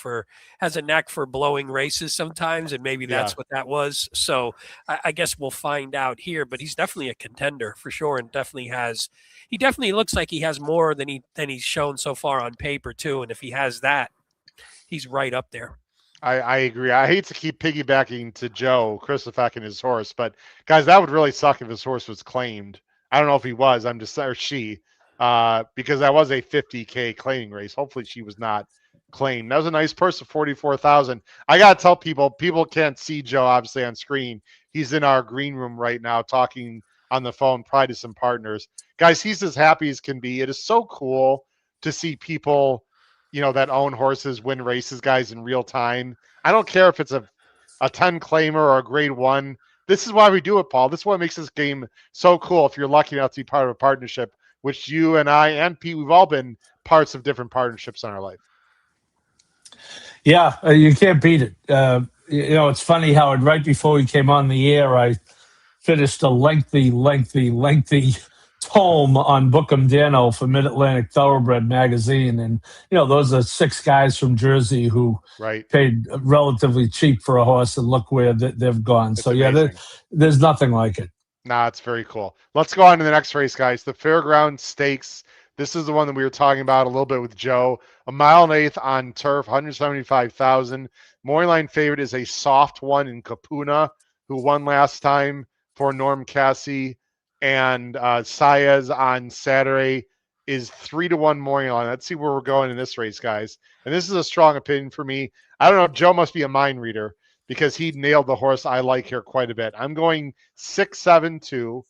for blowing races sometimes, and maybe that's what that was. So I guess we'll find out here, but he's definitely a contender for sure, and he definitely looks like he has more than he's shown so far on paper too. And if he has that, he's right up there. I agree. I hate to keep piggybacking to Joe Christopher and his horse, but guys, that would really suck if his horse was claimed. I don't know if he was. I'm just or she, because that was a 50K claiming race. Hopefully, she was not claimed. That was a nice purse of 44,000. I gotta tell people can't see Joe obviously on screen. He's in our green room right now talking on the phone, probably to some partners. Guys, he's as happy as can be. It is so cool to see people, that own horses win races, guys, in real time. I don't care if it's a 10 claimer or a grade 1. This is why we do it, Paul. This is what makes this game so cool if you're lucky enough to be part of a partnership, which you and I and Pete, we've all been parts of different partnerships in our life. Yeah, you can't beat it. It's funny, Howard, right before we came on the air, I finished a lengthy tome on Bookham Dano for Mid-Atlantic Thoroughbred magazine. And, those are 6 guys from Jersey who paid relatively cheap for a horse, and look where they've gone. It's amazing. There's nothing like it. Nah, it's very cool. Let's go on to the next race, guys. The Fairground Stakes. This is the one that we were talking about a little bit with Joe. 1.8 miles on turf, 175,000. Morning line favorite is a soft one in Kapuna, who won last time for Norm Cassie. And Saez on Saturday is 3-1 morning line. Let's see where we're going in this race, guys. And this is a strong opinion for me. I don't know. Joe must be a mind reader because he nailed the horse I like here quite a bit. I'm going 6-7-2.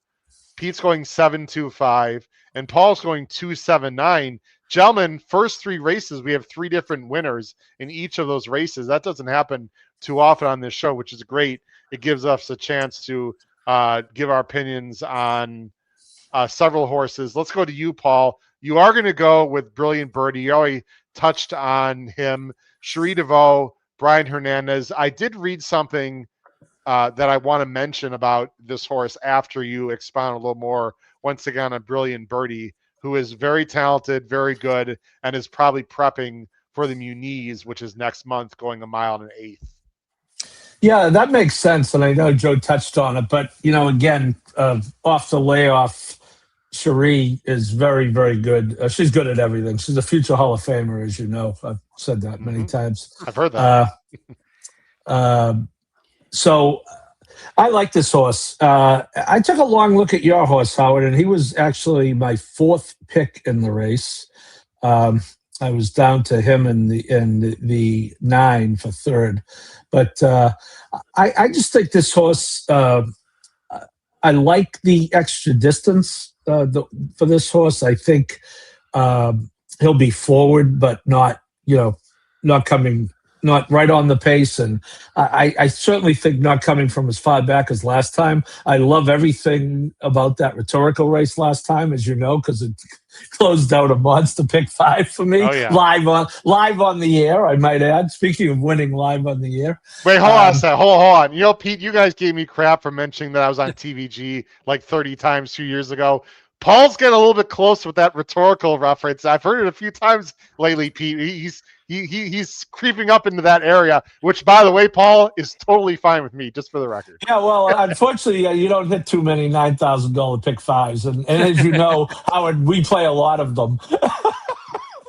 Pete's going 7-2-5. And Paul's going 2-7-9. Gentlemen, first 3 races, we have 3 different winners in each of those races. That doesn't happen too often on this show, which is great. It gives us a chance to give our opinions on several horses. Let's go to you, Paul. You are going to go with Brilliant Birdie. You already touched on him. Cherie DeVoe, Brian Hernandez. I did read something that I want to mention about this horse after you expound a little more, once again, on Brilliant Birdie, who is very talented, very good, and is probably prepping for the Muniz, which is next month, going 1 mile and 1/8. Yeah, that makes sense, and I know Joe touched on it. But, again, off the layoff, Cherie is very, very good. She's good at everything. She's a future Hall of Famer, as you know. I've said that many times. I've heard that. So I like this horse. I took a long look at your horse, Howard, and he was actually my 4th pick in the race. I was down to him in the 9 for 3rd. But I just think this horse, I like the extra distance for this horse. I think he'll be forward, but not coming, not right on the pace. And I certainly think not coming from as far back as last time. I love everything about that rhetorical race last time, as you know, because it closed out a monster pick 5 for me. Oh, yeah. Live on the air, I might add. Speaking of winning live on the air. Wait, hold on a second. Hold on. Pete, you guys gave me crap for mentioning that I was on TVG like 30 times 2 years ago. Paul's getting a little bit close with that rhetorical reference. I've heard it a few times lately, Pete. He's creeping up into that area, which, by the way, Paul, is totally fine with me, just for the record. Yeah, well, unfortunately, you don't hit too many $9,000 pick 5s. And as you know, Howard, we play a lot of them.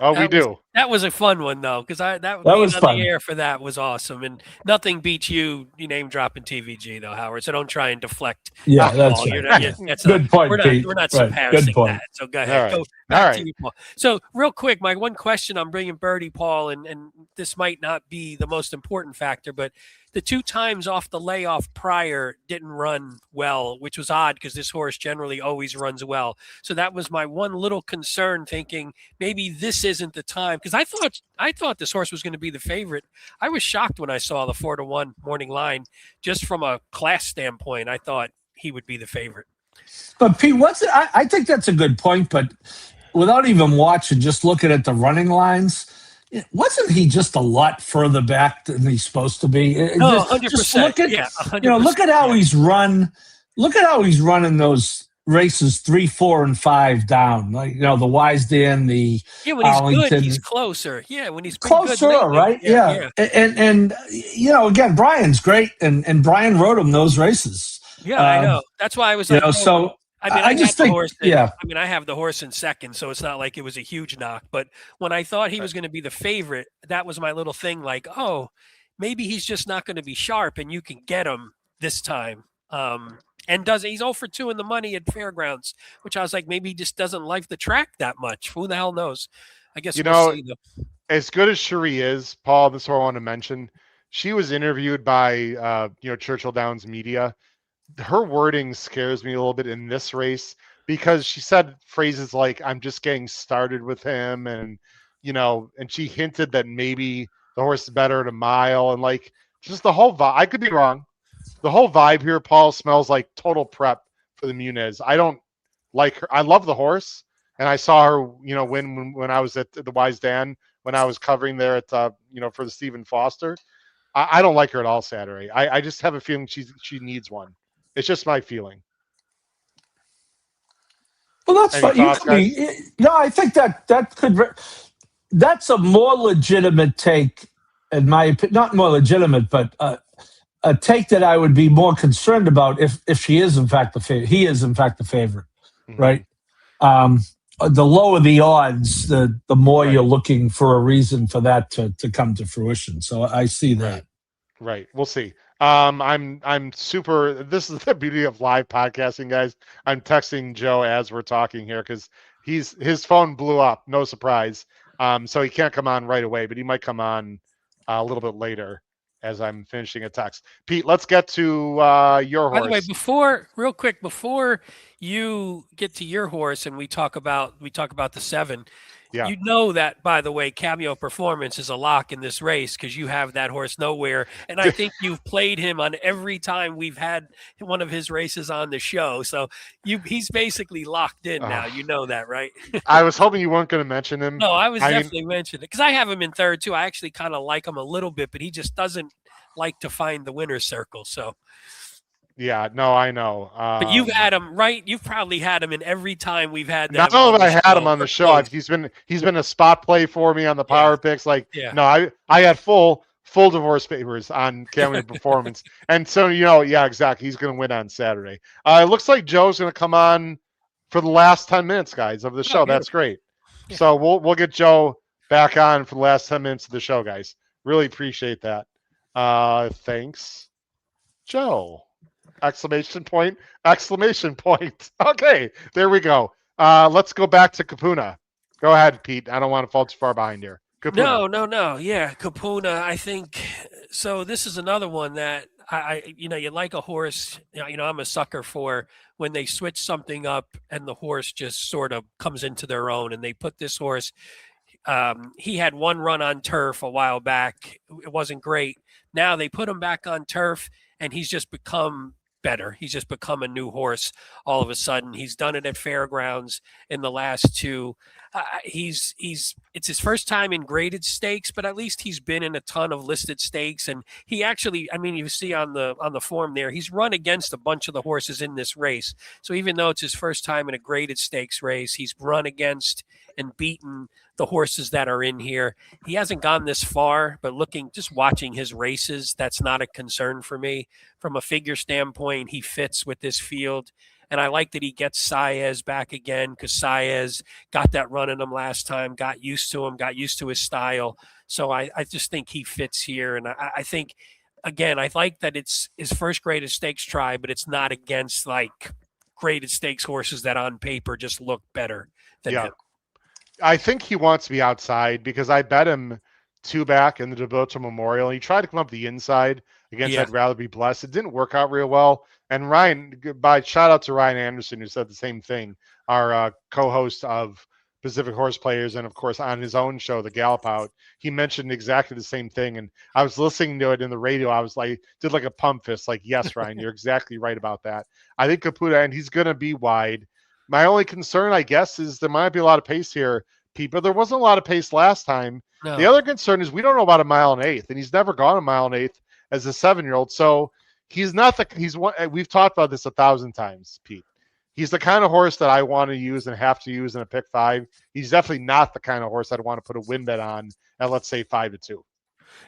We do. That was a fun one, though, because that was on fun. The air for that was awesome. And nothing beats you name dropping TVG, though, Howard. So don't try and deflect. Yeah, that's right. Good point, Pete. We're not right. surpassing Good point. that. So go ahead. All right. Go back to you, Paul. So real quick, my one question on bringing Birdie, Paul, and this might not be the most important factor, but the 2 times off the layoff prior didn't run well, which was odd because this horse generally always runs well. So that was my one little concern, thinking maybe this isn't the time, because I thought this horse was going to be the favorite. I was shocked when I saw the 4-1 morning line. Just from a class standpoint, I thought he would be the favorite. But Pete, I think that's a good point, but without even watching, just looking at the running lines, wasn't he just a lot further back than he's supposed to be? No, 100%. Just look at, 100%. Look at how he's run. Look at how he's running those races 3, 4, and 5 down. Like, the Wisedan, the when he's Arlington. good, he's closer. Yeah, when he's closer, good lately. right? Yeah. And again, Brian's great, and Brian rode him those races. Yeah, I know. That's why I was like, so. I just think, yeah. I have the horse in second, so it's not like it was a huge knock. But when I thought he was going to be the favorite, that was my little thing. Like, maybe he's just not going to be sharp, and you can get him this time. And he's 0 for 2 in the money at Fairgrounds, which I was like, maybe he just doesn't like the track that much. Who the hell knows? I guess we'll see though. As good as Cherie is, Paul, this is what I want to mention. She was interviewed by Churchill Downs Media. Her wording scares me a little bit in this race because she said phrases like, I'm just getting started with him, and and she hinted that maybe the horse is better at a mile, and like just the whole vibe. I could be wrong. The whole vibe here, Paul, smells like total prep for the Muniz. I don't like her. I love the horse, and I saw her, win when I was at the Wise Dan, when I was covering there at for the Stephen Foster. I don't like her at all Saturday. I just have a feeling she needs one. It's just my feeling. Well, that's fine. I think that's a more legitimate take, in my opinion. Not more legitimate, but a take that I would be more concerned about if she is in fact the favorite. He is in fact the favorite, right? The lower the odds, the more you're looking for a reason for that to come to fruition. So I see that. Right. We'll see. I'm super. This is the beauty of live podcasting, guys. I'm texting Joe as we're talking here because his phone blew up. No surprise. So he can't come on right away, but he might come on a little bit later as I'm finishing a text. Pete, let's get to your horse. By the way, before you get to your horse and we talk about the 7. Yeah. You know that, by the way, Cameo Performance is a lock in this race because you have that horse nowhere. And I think you've played him on every time we've had one of his races on the show. So he's basically locked in now. You know that, right? I was hoping you weren't going to mention him. No, I was definitely mentioning it because I have him in 3rd, too. I actually kind of like him a little bit, but he just doesn't like to find the winner's circle. So. Yeah, no, I know. But you've had him, right? You've probably had him in every time we've had that. Not only have I had him on the show, he's been a spot play for me on the power picks. Like, no, I had full divorce papers on Cameo Performance, and so exactly. He's going to win on Saturday. It looks like Joe's going to come on for the last 10 minutes, guys, of the show. That's great. Yeah. So we'll get Joe back on for the last 10 minutes of the show, guys. Really appreciate that. Thanks, Joe. Exclamation point. Okay, there we go. Let's go back to Kapuna. Go ahead, Pete. I don't want to fall too far behind here. Kapuna. No. Yeah, Kapuna, I think. So this is another one that you like a horse. I'm a sucker for when they switch something up and the horse just sort of comes into their own. And they put this horse. He had one run on turf a while back. It wasn't great. Now they put him back on turf, and he's just become better. He's just become a new horse all of a sudden. He's done it at Fairgrounds in the last 2. It's his first time in graded stakes, but at least he's been in a ton of listed stakes. And he actually, you see on the form there, he's run against a bunch of the horses in this race. So even though it's his first time in a graded stakes race, he's run against and beaten the horses that are in here. He hasn't gone this far, but just watching his races, that's not a concern for me. From a figure standpoint, he fits with this field. And I like that he gets Saez back again because Saez got that run in him last time, got used to him, got used to his style. So I just think he fits here. And I think, again, I like that it's his first graded stakes try, but it's not against like graded stakes horses that on paper just look better than him. I think he wants to be outside because I bet him 2 back in the Devoto Memorial. And he tried to come up the inside against I'd Rather Be Blessed. It didn't work out real well. And shout out to Ryan Anderson, who said the same thing, our co-host of Pacific Horse Players, and of course on his own show, The Gallop Out. He mentioned exactly the same thing. And I was listening to it in the radio. I was like, did like a pump fist, like, yes, Ryan, you're exactly right about that. I think Caputa, and he's going to be wide. My only concern, I guess, is there might be a lot of pace here, Pete, but there wasn't a lot of pace last time. No. The other concern is we don't know about a 1 1/8, and he's never gone a 1 1/8 as a 7-year-old. So we've talked about this 1,000 times, Pete. He's the kind of horse that I want to use and have to use in a pick 5. He's definitely not the kind of horse I'd want to put a win bet on at, let's say, 5-2.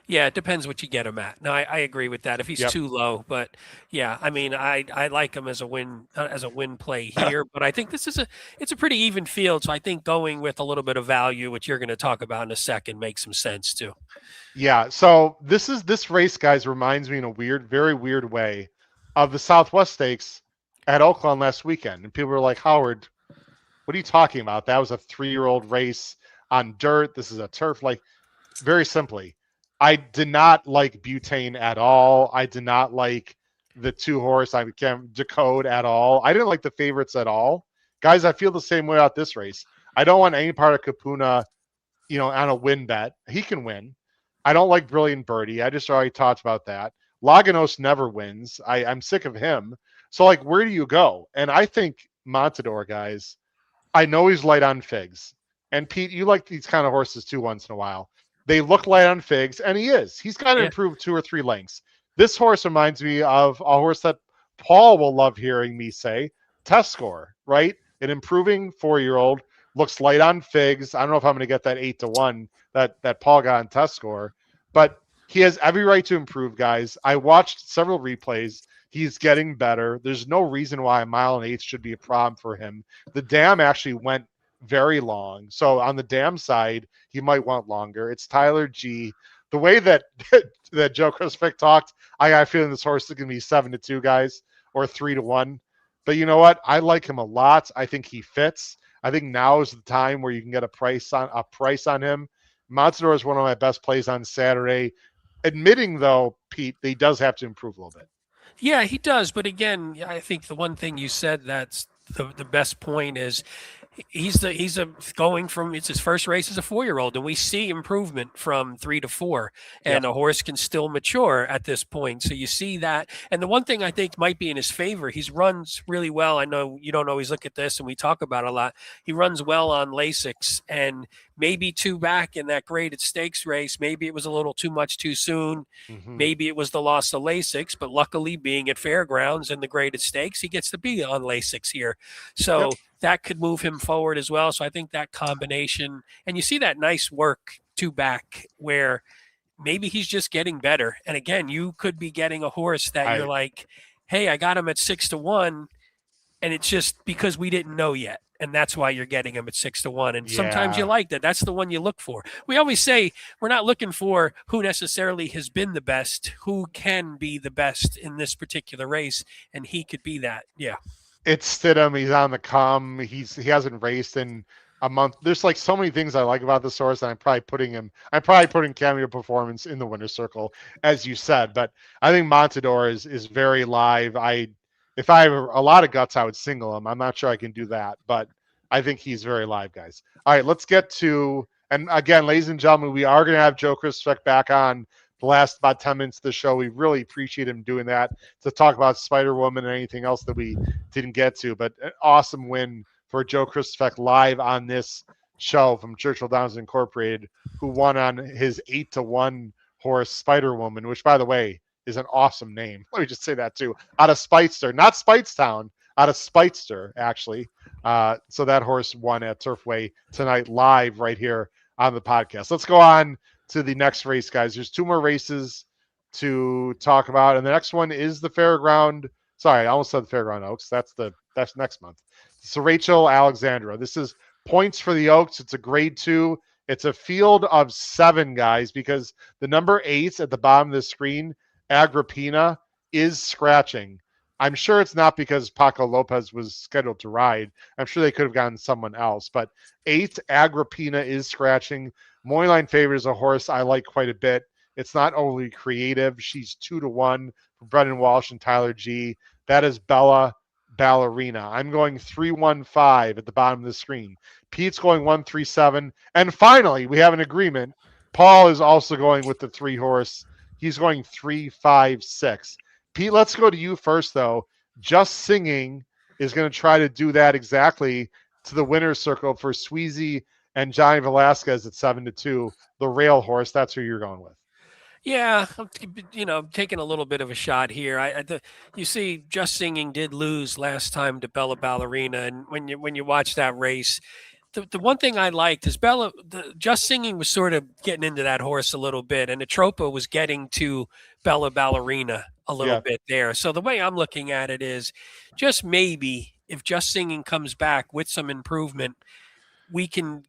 Yeah, it depends what you get him at. No, I agree with that. If he's Yep. too low, but yeah, I mean, I like him as a win play here. But I think it's a pretty even field. So I think going with a little bit of value, which you're going to talk about in a second, makes some sense too. Yeah. So this race, guys, reminds me in a very weird way of the Southwest Stakes at Oaklawn last weekend. And people were like, Howard, what are you talking about? That was a 3-year-old race on dirt. This is a turf. Like, very simply, I did not like Butane at all. I did not like the 2-horse. I became Decode at all. I didn't like the favorites at all. Guys, I feel the same way about this race. I don't want any part of Kapuna, on a win bet. He can win. I don't like Brilliant Birdie. I just already talked about that. Laganos never wins. I'm sick of him. So, like, where do you go? And I think Montador, guys, I know he's light on figs. And Pete, you like these kind of horses too once in a while. They look light on figs, and he is. He's got to improve 2 or 3 lengths. This horse reminds me of a horse that Paul will love hearing me say, Test Score, right? An improving 4-year-old, looks light on figs. I don't know if I'm going to get that 8-1 that Paul got on Test Score, but he has every right to improve, guys. I watched several replays. He's getting better. There's no reason why 1 mile and 1/8 should be a problem for him. The dam actually went very long. So on the dam side, he might want longer. It's Tyler G. The way that that Joe Christopher talked, I got a feeling this horse is going to be 7-2, guys, or 3-1. But you know what? I like him a lot. I think he fits. I think now is the time where you can get a price on him. Montador is one of my best plays on Saturday. Admitting, though, Pete, that he does have to improve a little bit. Yeah, he does. But again, I think the one thing you said that's the best point is it's his first race as a 4-year-old, and we see improvement from 3 to 4, and a horse can still mature at this point. So you see that. And the one thing I think might be in his favor, he runs really well. I know you don't always look at this, and we talk about it a lot. He runs well on Lasix, and maybe 2 back in that graded stakes race. Maybe it was a little too much too soon. Mm-hmm. Maybe it was the loss of Lasix, but luckily being at Fairgrounds and the graded stakes, he gets to be on Lasix here. So that could move him forward as well. So I think that combination, and you see that nice work 2 back where maybe he's just getting better. And again, you could be getting a horse that you're like, hey, I got him at 6-1. And it's just because we didn't know yet. And that's why you're getting him at 6-1. And sometimes you like that. That's the one you look for. We always say we're not looking for who necessarily has been the best, who can be the best in this particular race. And he could be that. Yeah. It's Stidham. He's on the come. He hasn't raced in a month. There's like so many things I like about this horse, and I'm probably putting Cameo Performance in the winner's circle, as you said. But I think Montador is very live. If I have a lot of guts, I would single him. I'm not sure I can do that, but I think he's very live, guys. All right, let's get to, and again, ladies and gentlemen, we are going to have Joe Christopher back on the last about 10 minutes of the show. We really appreciate him doing that to talk about Spider-Woman and anything else that we didn't get to. But an awesome win for Joe Christopher live on this show from Churchill Downs Incorporated, who won on his 8-1 horse Spider-Woman, which, by the way, is an awesome name. Let me just say that too. Out of Spitester, not Spitestown, out of Spitester, actually. So that horse won at Turfway tonight live right here on the podcast. Let's go on to the next race, guys. There's 2 more races to talk about, and the next one is the Fairground. Sorry, I almost said the Fairground Oaks. That's next month. So Rachel Alexandra. This is points for the Oaks. It's a grade 2. It's a field of 7, guys, because the number 8 at the bottom of the screen, Agrippina, is scratching. I'm sure it's not because Paco Lopez was scheduled to ride. I'm sure they could have gotten someone else. But 8, Agrippina, is scratching. Moyline Favor is a horse I like quite a bit. It's not overly creative. She's 2-1 for Brendan Walsh and Tyler G. That is Bella Ballerina. I'm going 3-1-5 at the bottom of the screen. Pete's going 1-3-7. And finally, we have an agreement. Paul is also going with the 3-horse. He's going 3-5-6. Pete, let's go to you first, though. Just Singing is going to try to do that exactly to the winner's circle for Sweezy and Johnny Velasquez at 7-2. The rail horse, that's who you're going with. Yeah, taking a little bit of a shot here. You see, Just Singing did lose last time to Bella Ballerina, and when you watch that race, the one thing I liked is Just Singing was sort of getting into that horse a little bit, and Atropa was getting to Bella Ballerina a little bit there. So the way I'm looking at it is just maybe if Just Singing comes back with some improvement, we could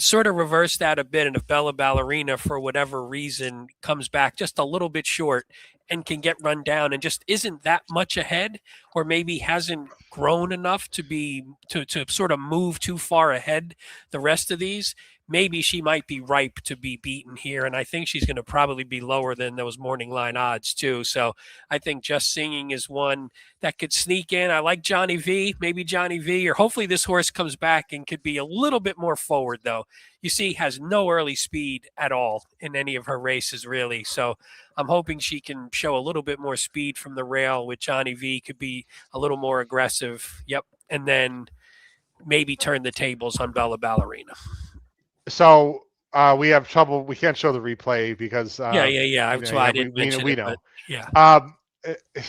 sort of reverse that a bit. And if Bella Ballerina, for whatever reason, comes back just a little bit short and can get run down and just isn't that much ahead, or maybe hasn't grown enough to sort of move too far ahead the rest of these, maybe she might be ripe to be beaten here. And I think she's going to probably be lower than those morning line odds too. So I think Just Singing is one that could sneak in. I like Johnny V, maybe Johnny V, or hopefully this horse comes back and could be a little bit more forward though. You see, has no early speed at all in any of her races really. So I'm hoping she can show a little bit more speed from the rail with Johnny V, could be a little more aggressive. Yep. And then maybe turn the tables on Bella Ballerina. So we have trouble. We can't show the replay because yeah. That's why I didn't mention we it. know. But yeah.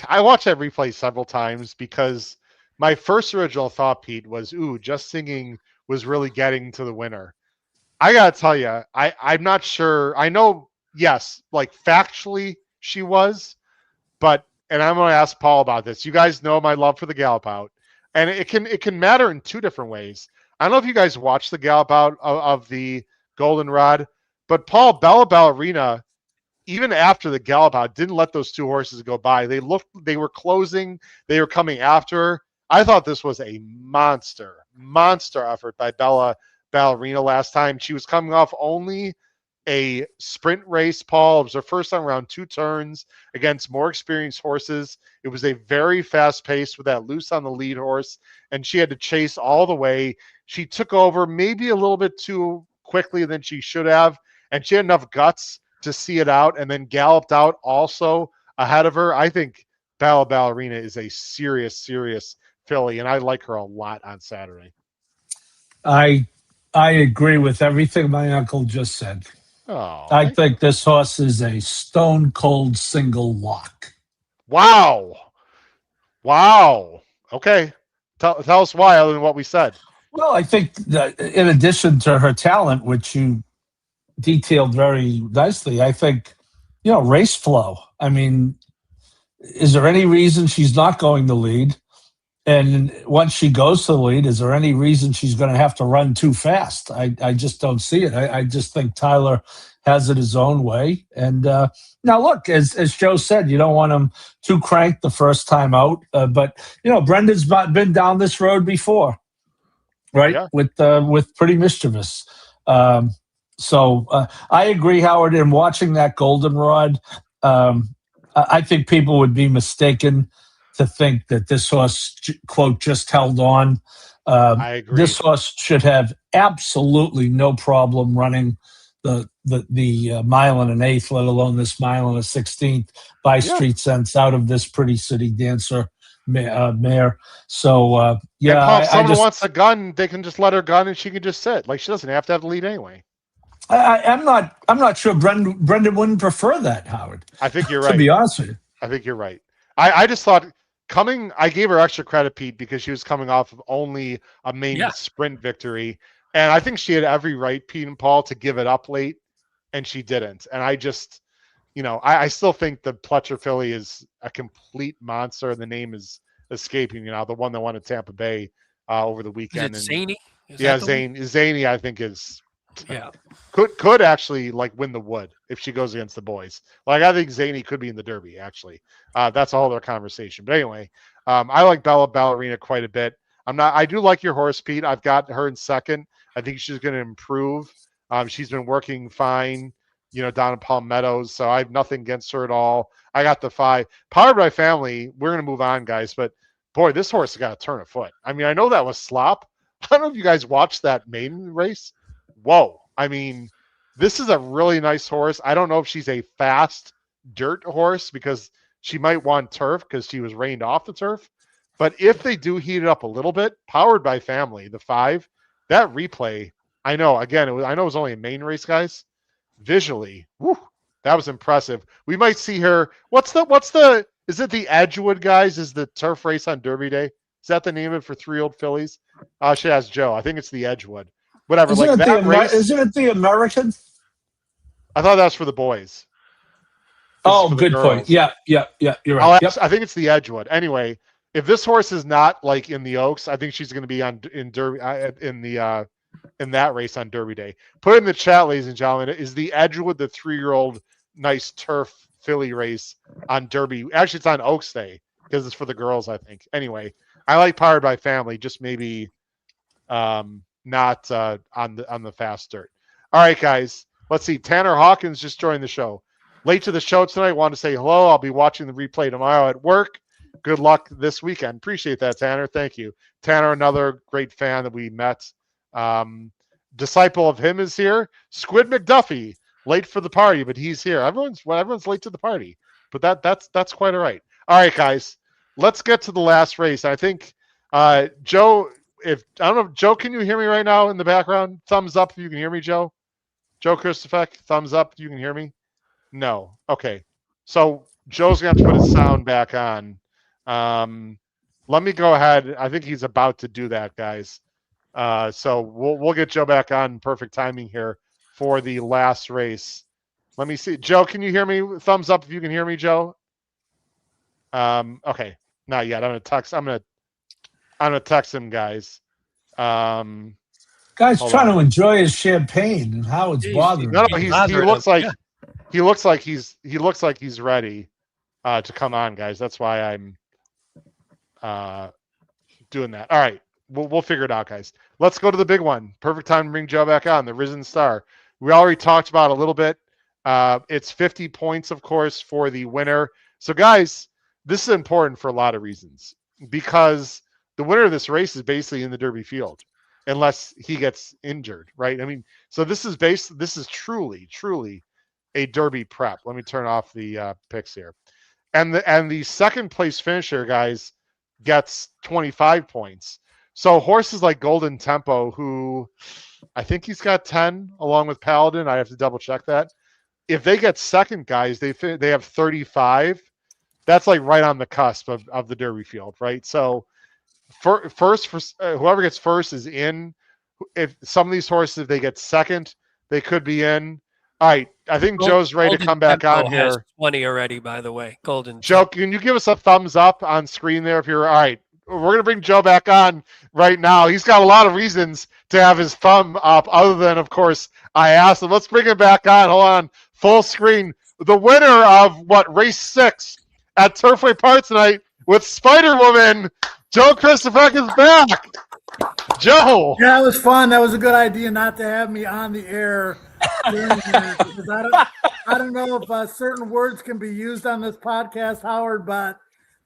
I watched that replay several times because my first original thought, Pete, was, "Ooh, Just Singing was really getting to the winner." I gotta tell you, I'm not sure. I know, yes, like factually she was, but and I'm going to ask Paul about this. You guys know my love for the Gallop Out, and it can matter in two different ways. I don't know if you guys watched the Gallop Out of the Goldenrod, but Paul, Bella Ballerina, even after the Gallop Out, didn't let those two horses go by. They were closing, they were coming after her. I thought this was a monster effort by Bella Ballerina last time. She was coming off only a sprint race, Paul. It was her first time around 2 turns against more experienced horses. It was a very fast pace with that loose on the lead horse, and she had to chase all the way. She took over maybe a little bit too quickly than she should have, and she had enough guts to see it out and then galloped out also ahead of her. I think Bella Ballerina is a serious filly, and I like her a lot on Saturday. I agree with everything my uncle just said. Oh, I think this horse is a stone cold single lock. Wow. Okay. Tell us why, other than what we said. Well, I think that in addition to her talent, which you detailed very nicely, I think, race flow. I mean, is there any reason she's not going to lead? And once she goes to the lead, is there any reason she's going to have to run too fast? I just don't see it. I just think Tyler has it his own way. And now, look, as Joe said, you don't want him too cranked the first time out. But, Brendan's been down this road before, right? Yeah. With Pretty Mischievous. So I agree, Howard, in watching that Goldenrod, I think people would be mistaken to think that this horse, quote, just held on. I agree. This horse should have absolutely no problem running the mile and an eighth, let alone this mile and a 16th by Street Sense out of this Pretty City Dancer mare. So yeah, Paul, if someone wants a gun, they can just let her gun and she can just sit. Like, she doesn't have to have the lead anyway. I'm not sure Brendan wouldn't prefer that, Howard. I think you're right. To be honest with you, I think you're right. I just thought I gave her extra credit, Pete, because she was coming off of only a main sprint victory. And I think she had every right, Pete and Paul, to give it up late, and she didn't. And I just, I still think the Pletcher filly is a complete monster. The name is escaping me now. The one that won at Tampa Bay over the weekend. Is it Zany? Zany, I think is could actually win the Wood if she goes against the boys. I think Zany could be in the Derby actually. That's a whole other conversation. But anyway, I like Bella Ballerina quite a bit. I do like your horse, Pete. I've got her in second. I think she's going to improve. She's been working fine, down in Palm Meadows. So I have nothing against her at all. I got the 5. Powered by Family. We're going to move on, guys. But boy, this horse has got to turn a foot. I mean, I know that was slop. I don't know if you guys watched that maiden race. Whoa. I mean, this is a really nice horse. I don't know if she's a fast dirt horse because she might want turf because she was reined off the turf. But if they do heat it up a little bit, Powered by Family, the 5, that replay, I know, again, I know it was only a main race, guys. Visually, that was impressive. We might see her. Is it the Edgewood, guys? Is the turf race on Derby Day? Is that the name of it for 3-year-old fillies? She has Joe. I think it's the Edgewood. Whatever. Isn't, like it, that race, isn't it the American? I thought that was for the boys. Oh, good point. Yeah. You're right. I think it's the Edgewood. Anyway, if this horse is not like in the Oaks, I think she's going to be in Derby in that race on Derby Day. Put it in the chat, ladies and gentlemen. Is the Edgewood the 3-year-old nice turf filly race on Derby? Actually, it's on Oaks Day because it's for the girls, I think. Anyway, I like Powered by Family, just maybe not on the fast dirt. All right, guys. Let's see. Tanner Hawkins just joined the show. Late to the show tonight. Want to say hello. I'll be watching the replay tomorrow at work. Good luck this weekend. Appreciate that, Tanner. Thank you. Tanner, another great fan that we met. Disciple of him is here. Squid McDuffie, late for the party, but he's here. Everyone's late to the party, but that's quite all right. All right, guys, let's get to the last race. I think Joe, I don't know, Joe, can you hear me right now in the background? Thumbs up if you can hear me, Joe. Joe Christofek, thumbs up if you can hear me. No. Okay. So Joe's going to have to put his sound back on. Let me go ahead. I think he's about to do that, guys. So we'll get Joe back on perfect timing here for the last race. Let me see. Joe, can you hear me? Thumbs up if you can hear me, Joe. Okay. Not yet. I'm gonna text him, guys. Guy's trying to enjoy his champagne and how it's bothering him. No, he looks like he's ready to come on, guys. That's why I'm doing that. All right. We'll figure it out, guys. Let's go to the big one. Perfect time to bring Joe back on, the Risen Star. We already talked about it a little bit. It's 50 points, of course, for the winner. So, guys, this is important for a lot of reasons because the winner of this race is basically in the Derby field unless he gets injured, right? I mean, so this is truly a Derby prep. Let me turn off the picks here. And the second place finisher, guys, gets 25 points. So horses like Golden Tempo, who I think he's got 10 along with Paladin. I have to double check that. If they get second, guys, they have 35. That's like right on the cusp of the Derby field, right? So whoever gets first is in. If some of these horses, if they get second, they could be in. All right, I think Joe's ready to come back on here. Has 20 already, by the way. Golden Joe, can you give us a thumbs up on screen there if you're all right? We're going to bring Joe back on right now. He's got a lot of reasons to have his thumb up other than, of course, I asked him. Let's bring him back on. Hold on. Full screen. The winner of race 6 at Turfway Park tonight with Spider-Woman, Joe Christopher is back. Joe. Yeah, it was fun. That was a good idea not to have me on the air. Because I don't know if certain words can be used on this podcast, Howard, but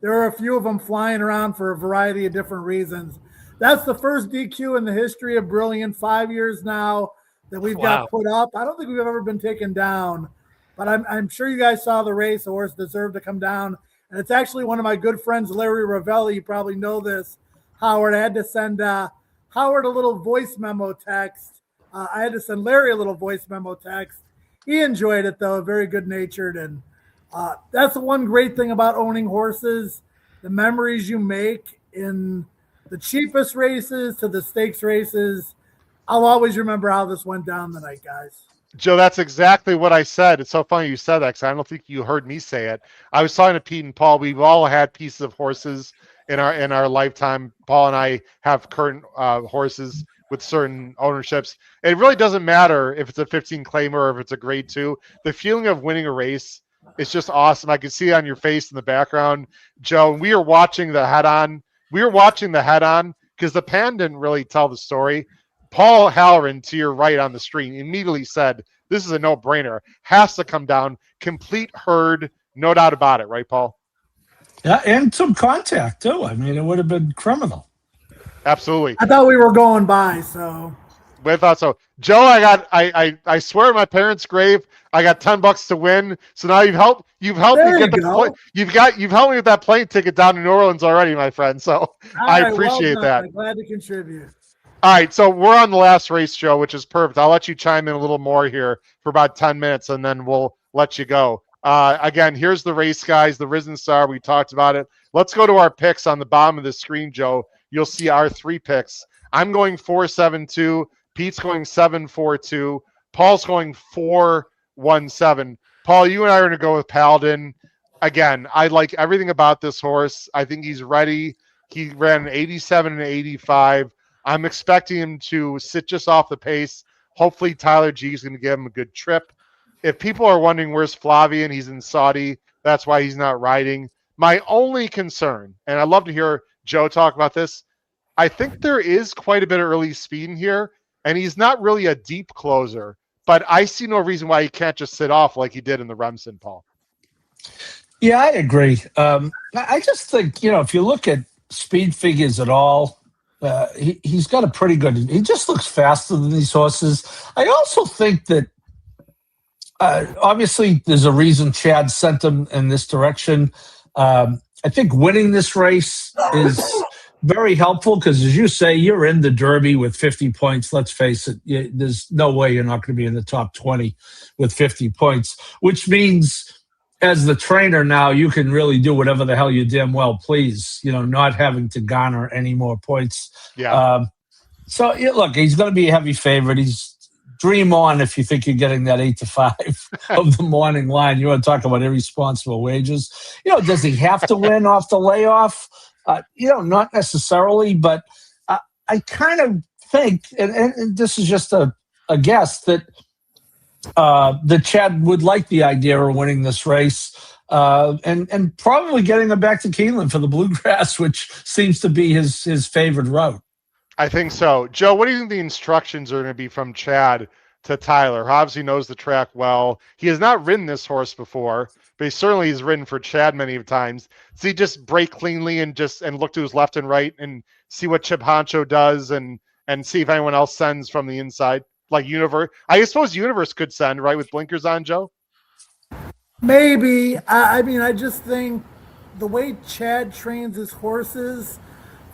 there are a few of them flying around for a variety of different reasons. That's the first DQ in the history of Brilliant, 5 years now that we've got put up. I don't think we've ever been taken down, but I'm sure you guys saw the race. The horse deserved to come down. And it's actually one of my good friends, Larry Ravelli. You probably know this, Howard. I had to send Howard a little voice memo text. I had to send Larry a little voice memo text. He enjoyed it, though, very good-natured. And that's the one great thing about owning horses, the memories you make in the cheapest races to the stakes races. I'll always remember how this went down tonight, guys. Joe, that's exactly what I said. It's so funny you said that because I don't think you heard me say it. I was talking to Pete and Paul. We've all had pieces of horses in our lifetime. Paul and I have current horses with certain ownerships. It really doesn't matter if it's a 15 claimer or if it's a grade 2. The feeling of winning a race is just awesome. I can see it on your face in the background, Joe. We are watching the head on. Because the pan didn't really tell the story. Paul Halloran, to your right on the screen, immediately said, this is a no-brainer. Has to come down. Complete herd. No doubt about it. Right, Paul? Yeah, and some contact, too. I mean, it would have been criminal. Absolutely. I thought we were going by, so. I thought so. Joe, I swear at my parents' grave, I got $10 to win. So now you've helped me get you've helped me with that plane ticket down to New Orleans already, my friend. So I appreciate that. I'm glad to contribute. All right, so we're on the last race, Joe, which is perfect. I'll let you chime in a little more here for about 10 minutes, and then we'll let you go. Again, here's the race, guys. The Risen Star. We talked about it. Let's go to our picks on the bottom of the screen, Joe. You'll see our 3 picks. I'm going 4-7-2. Pete's going 7-4-2. Paul's going 4-1-7. Paul, you and I are going to go with Paladin. Again, I like everything about this horse. I think he's ready. He ran an 87 and 85. I'm expecting him to sit just off the pace. Hopefully, Tyler G is going to give him a good trip. If people are wondering where's Flavian, he's in Saudi. That's why he's not riding. My only concern, and I'd love to hear Joe talk about this, I think there is quite a bit of early speed in here, and he's not really a deep closer, but I see no reason why he can't just sit off like he did in the Remsen, Paul. Yeah, I agree. I just think, if you look at speed figures at all, he's got a pretty good, he just looks faster than these horses. I also think that obviously there's a reason Chad sent him in this direction. I think winning this race is very helpful because, as you say, you're in the Derby with 50 points. Let's face it, there's no way you're not going to be in the top 20 with 50 points, which means as the trainer now, you can really do whatever the hell you damn well please, not having to garner any more points. Yeah. So, look, he's going to be a heavy favorite. He's dream on if you think you're getting that 8-5 of the morning line. You want to talk about irresponsible wages. Does he have to win off the layoff? Not necessarily, but I kind of think, and this is just a guess, that Chad would like the idea of winning this race and probably getting him back to Keeneland for the Bluegrass, which seems to be his favorite route. I think so. Joe, what do you think the instructions are going to be from Chad to Tyler? Obviously knows the track well. He has not ridden this horse before, but he certainly has ridden for Chad many times. Does he just break cleanly and look to his left and right and see what Chip Honcho does and see if anyone else sends from the inside? Like Universe. I suppose Universe could send, right, with blinkers on, Joe? Maybe. I just think the way Chad trains his horses,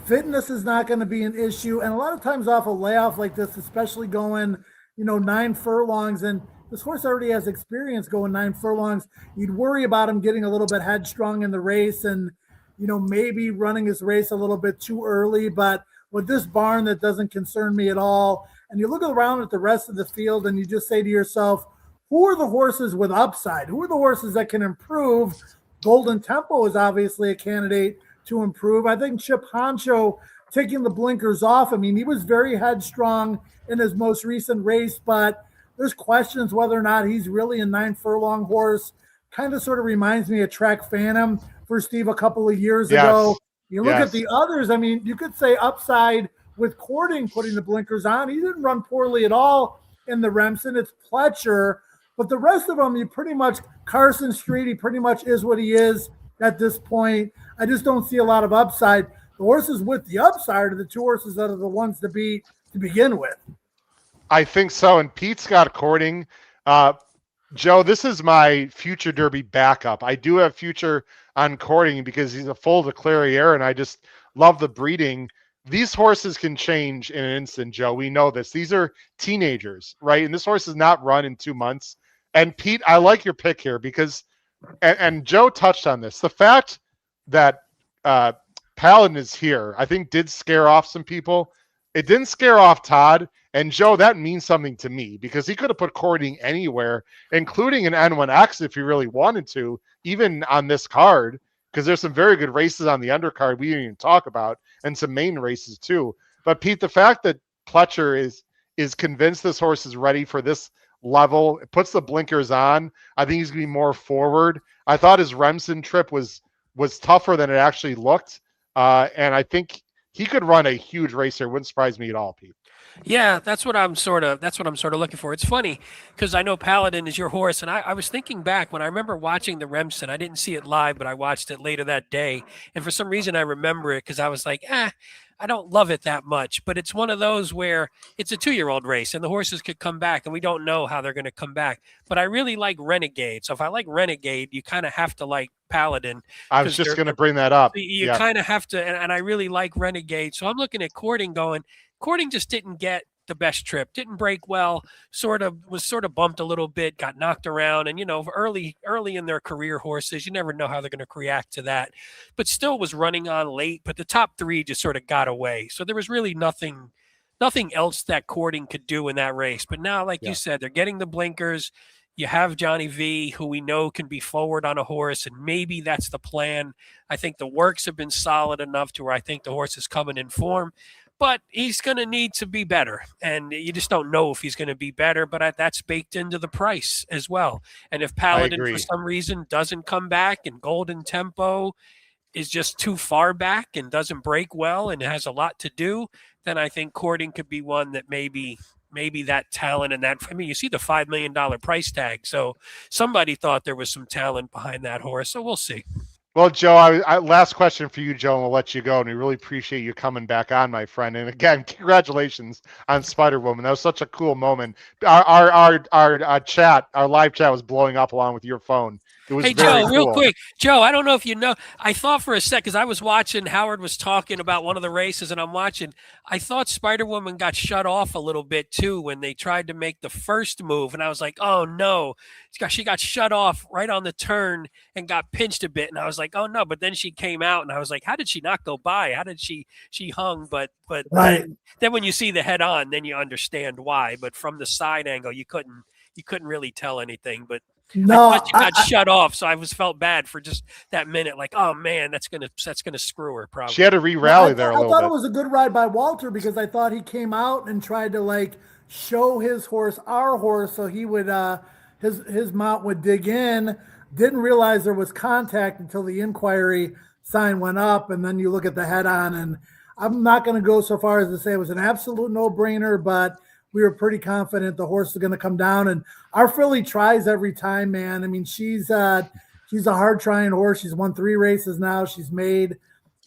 fitness is not going to be an issue. And a lot of times off a layoff like this, especially going, 9 furlongs, and this horse already has experience going 9 furlongs, you'd worry about him getting a little bit headstrong in the race and, maybe running his race a little bit too early. But with this barn, that doesn't concern me at all. And you look around at the rest of the field and you just say to yourself, who are the horses with upside? Who are the horses that can improve? Golden Tempo is obviously a candidate to improve. I think Chip Honcho taking the blinkers off. He was very headstrong in his most recent race, but there's questions whether or not he's really a 9 furlong horse. Kind of sort of reminds me of Track Phantom for Steve a couple of years ago. You look at the others, you could say upside with Cording putting the blinkers on. He didn't run poorly at all in the Remsen. It's Pletcher. But the rest of them, Carson Street, he pretty much is what he is at this point. I just don't see a lot of upside. The horses with the upside are the 2 horses that are the ones to beat to begin with. I think so. And Pete's got Cording. Joe, this is my future Derby backup. I do have future on Cording because he's a full de Clairiere, and I just love the breeding. These horses can change in an instant, Joe. We know this. These are teenagers, right? And this horse is not run in 2 months. And Pete, I like your pick here because, and Joe touched on this, the fact that Paladin is here, I think did scare off some people. It didn't scare off Todd. And Joe, that means something to me because he could have put Cording anywhere, including an N1X if he really wanted to, even on this card, because there's some very good races on the undercard we didn't even talk about, and some main races too. But Pete, the fact that Pletcher is convinced this horse is ready for this level, it puts the blinkers on. I think he's going to be more forward. I thought his Remsen trip was tougher than it actually looked, and I think he could run a huge race here. Wouldn't surprise me at all, Pete. Yeah, that's what I'm sort of looking for. It's funny because I know Paladin is your horse, and I was thinking back when I remember watching the Remsen. I didn't see it live, but I watched it later that day, and for some reason I remember it because I was like, I don't love it that much. But it's one of those where it's a 2-year-old race, and the horses could come back, and we don't know how they're going to come back. But I really like Renegade, so if I like Renegade, you kind of have to like Paladin. I was just going to bring that up. You kind of have to, and I really like Renegade, so I'm looking at Cording going. Cording just didn't get the best trip. Didn't break well, was bumped a little bit, got knocked around. And, early in their career horses, you never know how they're going to react to that, but still was running on late. But the top three just sort of got away. So there was really nothing else that Courting could do in that race. But now, like you said, they're getting the blinkers. You have Johnny V, who we know can be forward on a horse, and maybe that's the plan. I think the works have been solid enough to where I think the horse is coming in form, but he's going to need to be better. And you just don't know if he's going to be better, but that's baked into the price as well. And if Paladin, for some reason, doesn't come back and Golden Tempo is just too far back and doesn't break well and has a lot to do, then I think Courting could be one that maybe that talent and that, you see the $5 million price tag. So somebody thought there was some talent behind that horse. So we'll see. Well, Joe, I last question for you, Joe, and we'll let you go. And we really appreciate you coming back on, my friend. And again, congratulations on Spider-Woman. That was such a cool moment. Our chat, our live chat was blowing up along with your phone. It was Hey, very Joe, cool. real quick. Joe, I don't know if you know. I thought for a sec, because I was watching, Howard was talking about one of the races, and I'm watching. I thought Spider-Woman got shut off a little bit, too, when they tried to make the first move. And I was like, oh, no. She got shut off right on the turn and got pinched a bit. And I was like, oh, no. But then she came out, and I was like, how did she not go by? How did she hung? But Right. then when you see the head on, then you understand why. But from the side angle, you couldn't really tell anything. But No, I thought she got shut off, so I felt bad for just that minute. Like, oh man, that's gonna screw her. Probably She had to re-rally there a little bit. I thought it was a good ride by Walter because I thought he came out and tried to show his horse, our horse, so he would his mount would dig in. Didn't realize there was contact until the inquiry sign went up, and then you look at the head on. And I'm not going to go so far as to say it was an absolute no-brainer, but we were pretty confident the horse is going to come down. And our filly tries every time, man. I mean, she's a hard trying horse. She's won 3 races now. She's made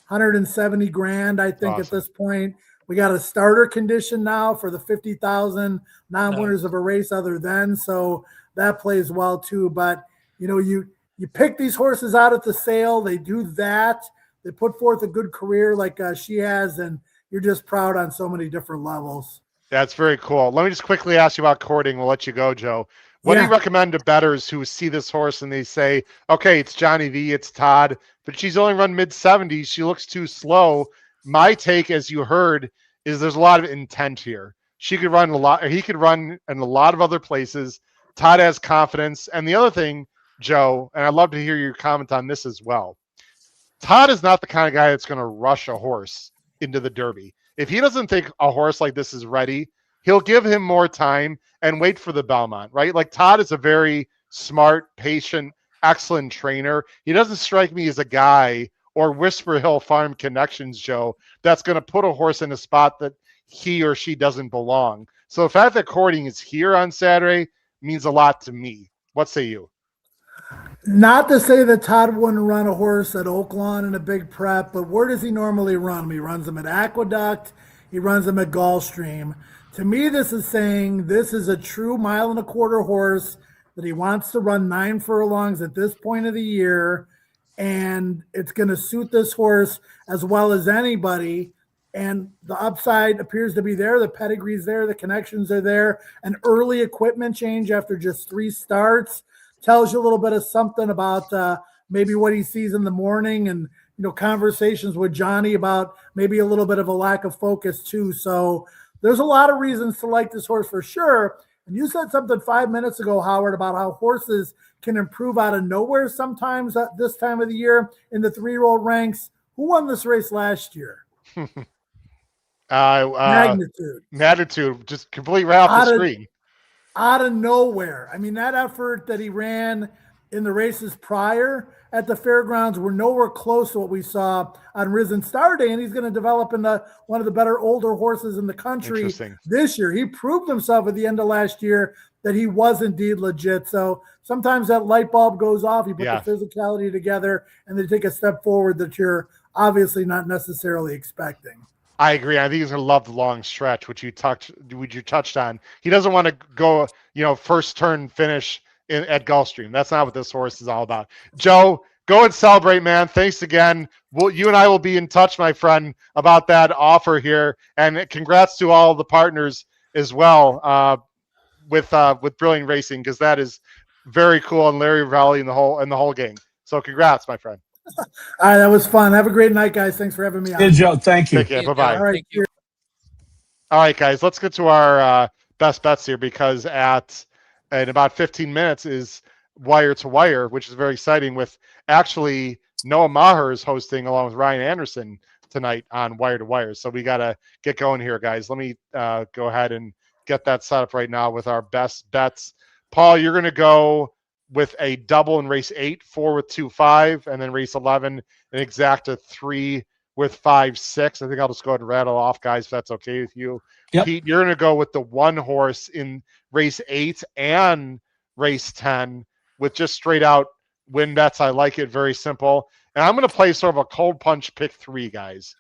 170 grand, I think, at this point. We got a starter condition now for the 50,000 non-winners of a race other than. So that plays well too. But you pick these horses out at the sale. They do that. They put forth a good career like she has, and you're just proud on so many different levels. That's very cool. Let me just quickly ask you about Courting. We'll let you go, Joe. What do you recommend to bettors who see this horse and they say, okay, it's Johnny V, it's Todd, but she's only run mid-70s. She looks too slow. My take, as you heard, is there's a lot of intent here. She could run a lot, or he could run in a lot of other places. Todd has confidence. And the other thing, Joe, and I'd love to hear your comment on this as well. Todd is not the kind of guy that's going to rush a horse into the Derby. If he doesn't think a horse like this is ready, he'll give him more time and wait for the Belmont, right? Like Todd is a very smart, patient, excellent trainer. He doesn't strike me as a guy or Whisper Hill Farm Connections, Joe, that's going to put a horse in a spot that he or she doesn't belong. So the fact that Courting is here on Saturday means a lot to me. What say you? Not to say that Todd wouldn't run a horse at Oaklawn in a big prep, but where does he normally run them? He runs them at Aqueduct. He runs them at Gulfstream. To me, this is saying this is a true 1.25 mile horse that he wants to run 9 furlongs at this point of the year, and it's going to suit this horse as well as anybody. And the upside appears to be there. The pedigree's there. The connections are there. An early equipment change after just 3 starts tells you a little bit of something about maybe what he sees in the morning, and conversations with Johnny about maybe a little bit of a lack of focus too. So there's a lot of reasons to like this horse for sure. And you said something 5 minutes ago, Howard, about how horses can improve out of nowhere sometimes at this time of the year in the 3-year-old ranks. Who won this race last year? Magnitude, just completely right off the screen. Out of nowhere. I mean, that effort that he ran in the races prior at the Fairgrounds were nowhere close to what we saw on Risen Star Day, and he's going to develop into one of the better older horses in the country this year. He proved himself at the end of last year that he was indeed legit. So sometimes that light bulb goes off. You put the physicality together, and they take a step forward that you're obviously not necessarily expecting. I agree. I think he's going to love the long stretch, which you touched on. He doesn't want to go, first turn finish at Gulfstream. That's not what this horse is all about. Joe, go and celebrate, man. Thanks again. You and I will be in touch, my friend, about that offer here. And congrats to all the partners as well with Brilliant Racing, because that is very cool, and Larry Valley and the whole gang. So congrats, my friend. All right, that was fun. Have a great night, guys. Thanks for having me on. Hey, Joe. Thank you. Take care. Bye-bye. All right. Thank you. All right, guys, let's get to our best bets here, because in about 15 minutes is Wire to Wire, which is very exciting, with actually Noah Maher is hosting along with Ryan Anderson tonight on Wire to Wire. So we got to get going here, guys. Let me go ahead and get that set up right now with our best bets. Paul, you're going to go with a double in race 8, 4 with 2-5, and then race 11, an exacta 3 with 5-6. I think I'll just go ahead and rattle off, guys, if that's okay with you. Yep. Pete, you're going to go with the one horse in race 8 and race 10 with just straight out win bets. I like it. Very simple. And I'm going to play sort of a cold punch pick 3, guys.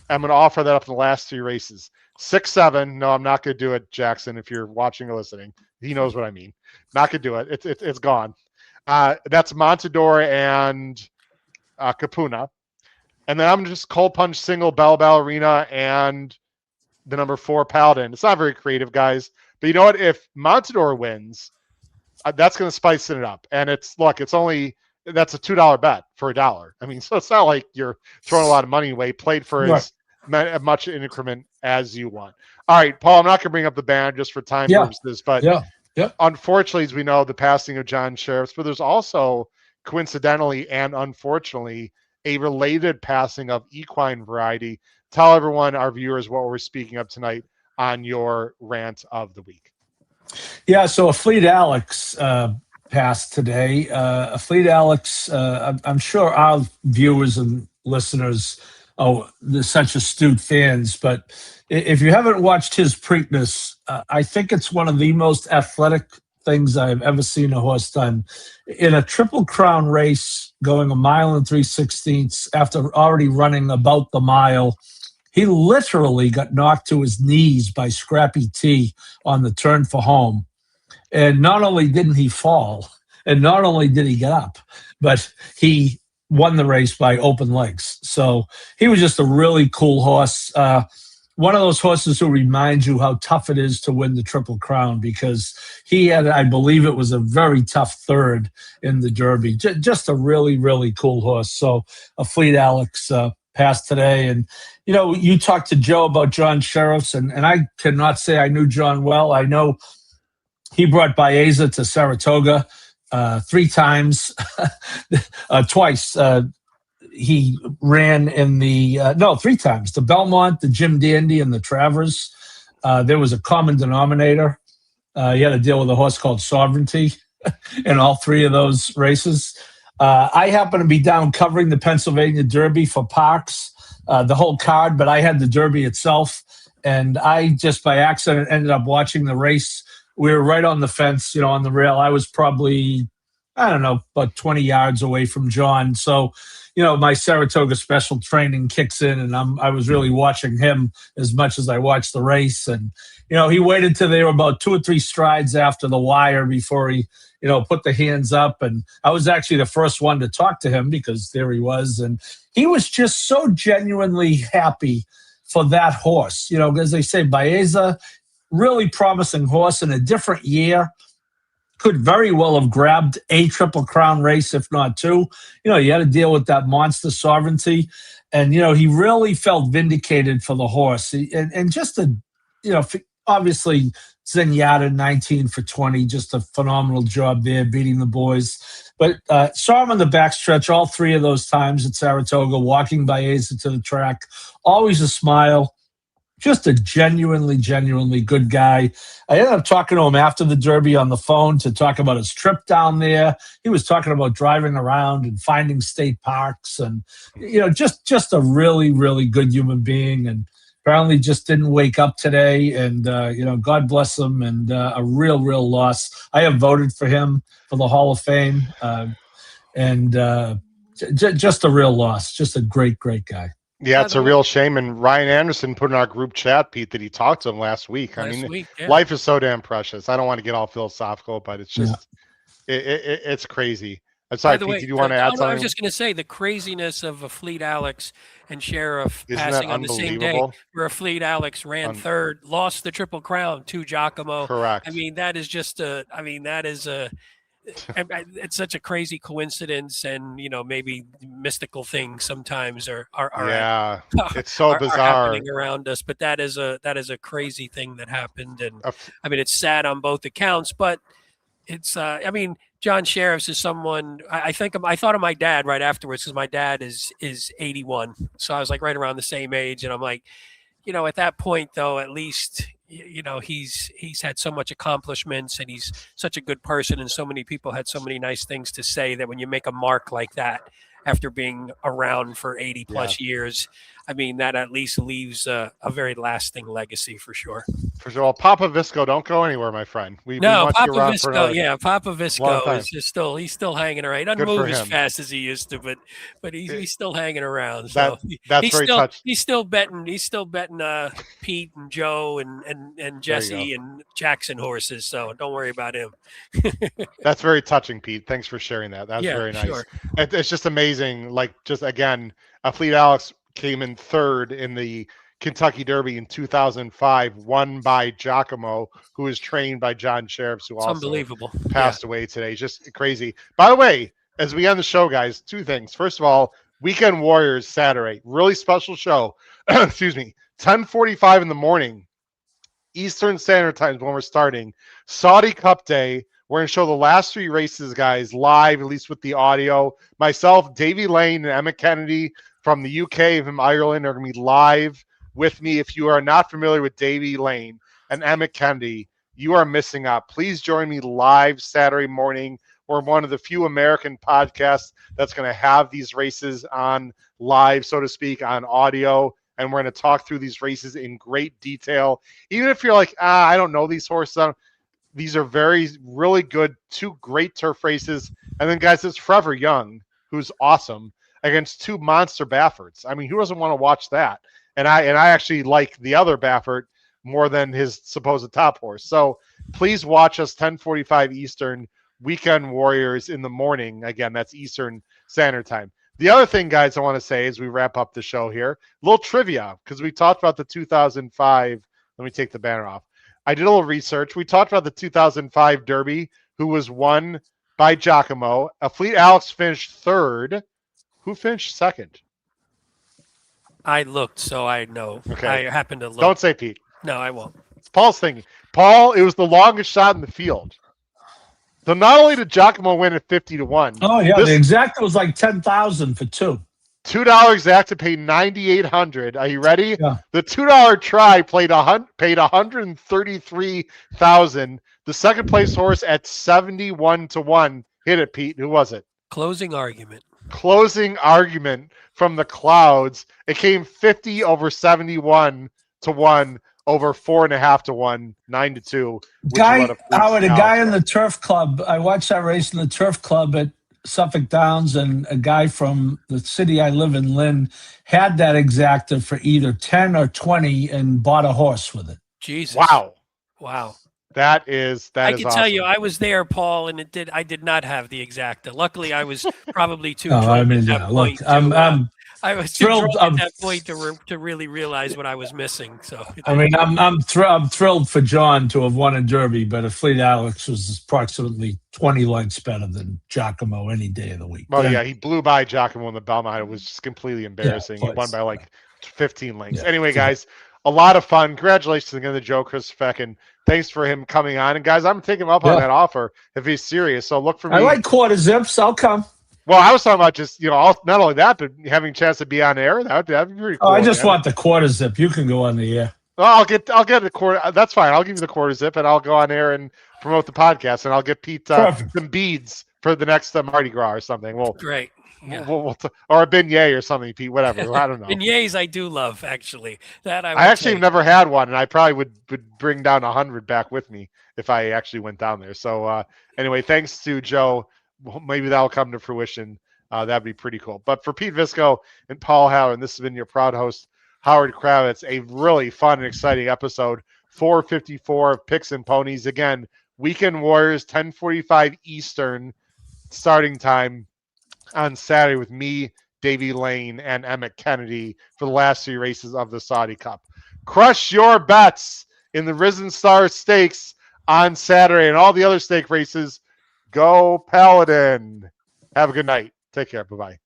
I'm going to offer that up in the last 3 races. 6-7. No, I'm not going to do it, Jackson, if you're watching or listening. He knows what I mean. Not going to do it. It's gone. That's Montador and Capuna. And then I'm just cold punch single Bella Ballerina and the number 4 Paladin. It's not very creative, guys. But you know what? If Montador wins, that's going to spice it up. And that's a $2 bet for $1. I mean, so it's not like you're throwing a lot of money away. Played for as much increment as you want. All right, Paul, I'm not going to bring up the band just for time purposes, but unfortunately, as we know, the passing of John Sheriffs, but there's also coincidentally and unfortunately a related passing of equine variety. Tell everyone, our viewers, what we're speaking of tonight on your rant of the week. Yeah, so a Fleet Alex passed today. A Fleet Alex, I'm sure our viewers and listeners, they're such astute fans, but if you haven't watched his Preakness, I think it's one of the most athletic things I've ever seen a horse done. In a Triple Crown race, going 1 mile and 3/16 after already running about the mile, he literally got knocked to his knees by Scrappy T on the turn for home. And not only didn't he fall, and not only did he get up, but he won the race by open legs. So he was just a really cool horse. One of those horses who reminds you how tough it is to win the Triple Crown, because he had, I believe it was a very tough third in the Derby. Just a really, really cool horse. So a Fleet Alex passed today. And, you know, you talked to Joe about John Sheriffs, and I cannot say I knew John well. I know he brought Baeza to Saratoga 3 times, twice. He ran in the 3 times, the Belmont, the Jim Dandy, and the Travers. There was a common denominator. He had to deal with a horse called Sovereignty in all 3 of those races. I happened to be down covering the Pennsylvania Derby for Parks, the whole card, but I had the Derby itself. And I just by accident ended up watching the race. We were right on the fence, you know, on the rail. I was probably, I don't know, about 20 yards away from John. So, you know, my Saratoga special training kicks in, and I was really watching him as much as I watched the race. And, you know, he waited till they were about 2 or 3 strides after the wire before he, you know, put the hands up. And I was actually the first one to talk to him, because there he was. And he was just so genuinely happy for that horse. You know, as they say, Baeza, really promising horse in a different year. Could very well have grabbed a Triple Crown race, if not 2. You know, you had to deal with that monster Sovereignty. And, you know, he really felt vindicated for the horse. And just a, you know, obviously Zenyatta 19 for 20, just a phenomenal job there, beating the boys. But saw him on the backstretch all 3 of those times at Saratoga, walking Baeza to the track. Always a smile. Just a genuinely good guy. I ended up talking to him after the Derby on the phone to talk about his trip down there. He was talking about driving around and finding state parks, and, you know, just a really good human being. And apparently just didn't wake up today. And, you know, God bless him, and a real loss. I have voted for him for the Hall of Fame, and just a real loss. Just a great guy. Yeah, it's a real shame. And Ryan Anderson put in our group chat, Pete, that he talked to him last week. Life is so damn precious. I don't want to get all philosophical, but it's just, it's crazy. I'm sorry, By the Pete, way, did you want to add I something? was just going to say the craziness of a Fleet Alex and Sheriff Isn't that passing on the same day, unbelievable? where a Fleet Alex ran third, lost the Triple Crown to Giacomo. Correct. I mean, that is just it's such a crazy coincidence, and maybe mystical things sometimes are it's so bizarre. Are happening around us. But that is a crazy thing that happened, and I mean, it's sad on both accounts, but it's John Sheriffs is someone I thought of my dad right afterwards, because my dad is 81, so I was like right around the same age, and I'm like, at that point though, at least he's had so much accomplishments, and he's such a good person, and so many people had so many nice things to say, that when you make a mark like that after being around for 80 plus years, I mean, that at least leaves a very lasting legacy for sure. For sure. Well, Papa Visco, don't go anywhere, my friend. We want Papa you around Visco, for another Papa Visco he's still hanging around. He doesn't move as fast as he used to, but he's still hanging around. So that's very touching. He's still betting Pete and Joe and Jesse and Jackson horses. So don't worry about him. That's very touching, Pete. Thanks for sharing that. That's very nice. Sure. It's just amazing. Like, just again, Fleet Alex came in third in the Kentucky Derby in 2005, won by Giacomo, who is trained by John Sheriffs, who also unbelievable. Passed away today. Just crazy. By the way, as we end the show, guys, two things. First of all, Weekend Warriors Saturday, really special show. Excuse me, 10:45 in the morning, Eastern Standard Time when we're starting. Saudi Cup Day. We're going to show the last three races, guys, live, at least with the audio. Myself, Davey Lane, and Emma Kennedy from the UK, from Ireland, are going to be live with me. If you are not familiar with Davey Lane and Emma Kennedy, you are missing out. Please join me live Saturday morning. We're one of the few American podcasts that's going to have these races on live, so to speak, on audio. And we're going to talk through these races in great detail. Even if you're like, I don't know these horses. These are really good, two great turf races. And then, guys, it's Forever Young, who's awesome, against two monster Baffords. I mean, who doesn't want to watch that? And I actually like the other Baffert more than his supposed top horse. So please watch us 10:45 Eastern, Weekend Warriors in the morning. Again, that's Eastern Standard Time. The other thing, guys, I want to say as we wrap up the show here, a little trivia, because we talked about the 2005. Let me take the banner off. I did a little research. We talked about the 2005 Derby, who was won by Giacomo. Fleet Alex finished third. Who finished second? I looked, so I know. Okay. I happened to look. Don't say Pete. No, I won't. It's Paul's thinking. Paul, it was the longest shot in the field. So not only did Giacomo win at 50-1. Oh, yeah. The exacta was like 10,000 for two. $2 exacta paid $9,800. Are you ready? Yeah. The $2 try paid $133,000. The second place horse at 71-1 hit it. Pete, who was it? Closing argument from the clouds. It came 50 over 71-1 over 4.5-1, 9-2. Howard, a guy in the turf club. I watched that race in the turf club at Suffolk Downs, and a guy from the city I live in, Lynn, had that exacta for either 10 or 20 and bought a horse with it. Jesus. Wow. That is I can awesome. tell you, I was there, Paul, and I did not have the exacta. Luckily, I was probably too No, drunk I mean, at that yeah, point. look, I was too thrilled. drunk at that point to really realize what I was missing. So I mean, I'm thrilled for John to have won a Derby, but Fleet Alex was approximately 20 lengths better than Giacomo any day of the week. Well, yeah, he blew by Giacomo in the Belmont. It was just completely embarrassing. Yeah, he won by like 15 lengths. Yeah. Anyway, guys, a lot of fun. Congratulations again to Joe Christopher, and thanks for him coming on. And guys, I'm taking him up on that offer if he's serious. So look for me. I like quarter zips. I'll come. Well, I was talking about just, not only that, but having a chance to be on air. That'd be pretty cool. Oh, I just want the quarter zip. You can go on the air. Well, I'll get the quarter. That's fine. I'll give you the quarter zip, and I'll go on air and promote the podcast, and I'll get Pete some beads for the next Mardi Gras or something. Well, great. Yeah. Or a beignet or something, Pete. Whatever. I don't know. Beignets I do love, actually. That I actually have never had one, and I probably would bring down 100 back with me if I actually went down there. So anyway, thanks to Joe. Maybe that'll come to fruition. That'd be pretty cool. But for Pete Visco and Paul Howard, this has been your proud host, Howard Kravitz. A really fun and exciting episode. 454 of Picks and Ponies. Again, Weekend Warriors, 10:45 Eastern, starting time on Saturday with me, Davey Lane, and Emmett Kennedy for the last 3 races of the Saudi Cup. Crush your bets in the Risen Star Stakes on Saturday and all the other stake races. Go Paladin. Have a good night. Take care. Bye-bye.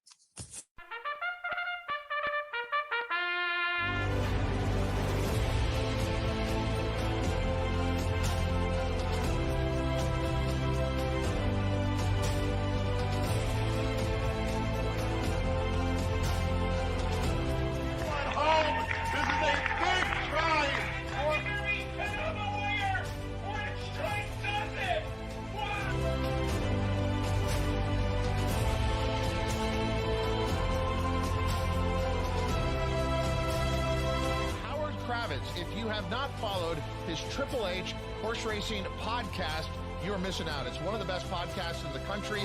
If you have not followed his Triple H horse racing podcast, you're missing out. It's one of the best podcasts in the country.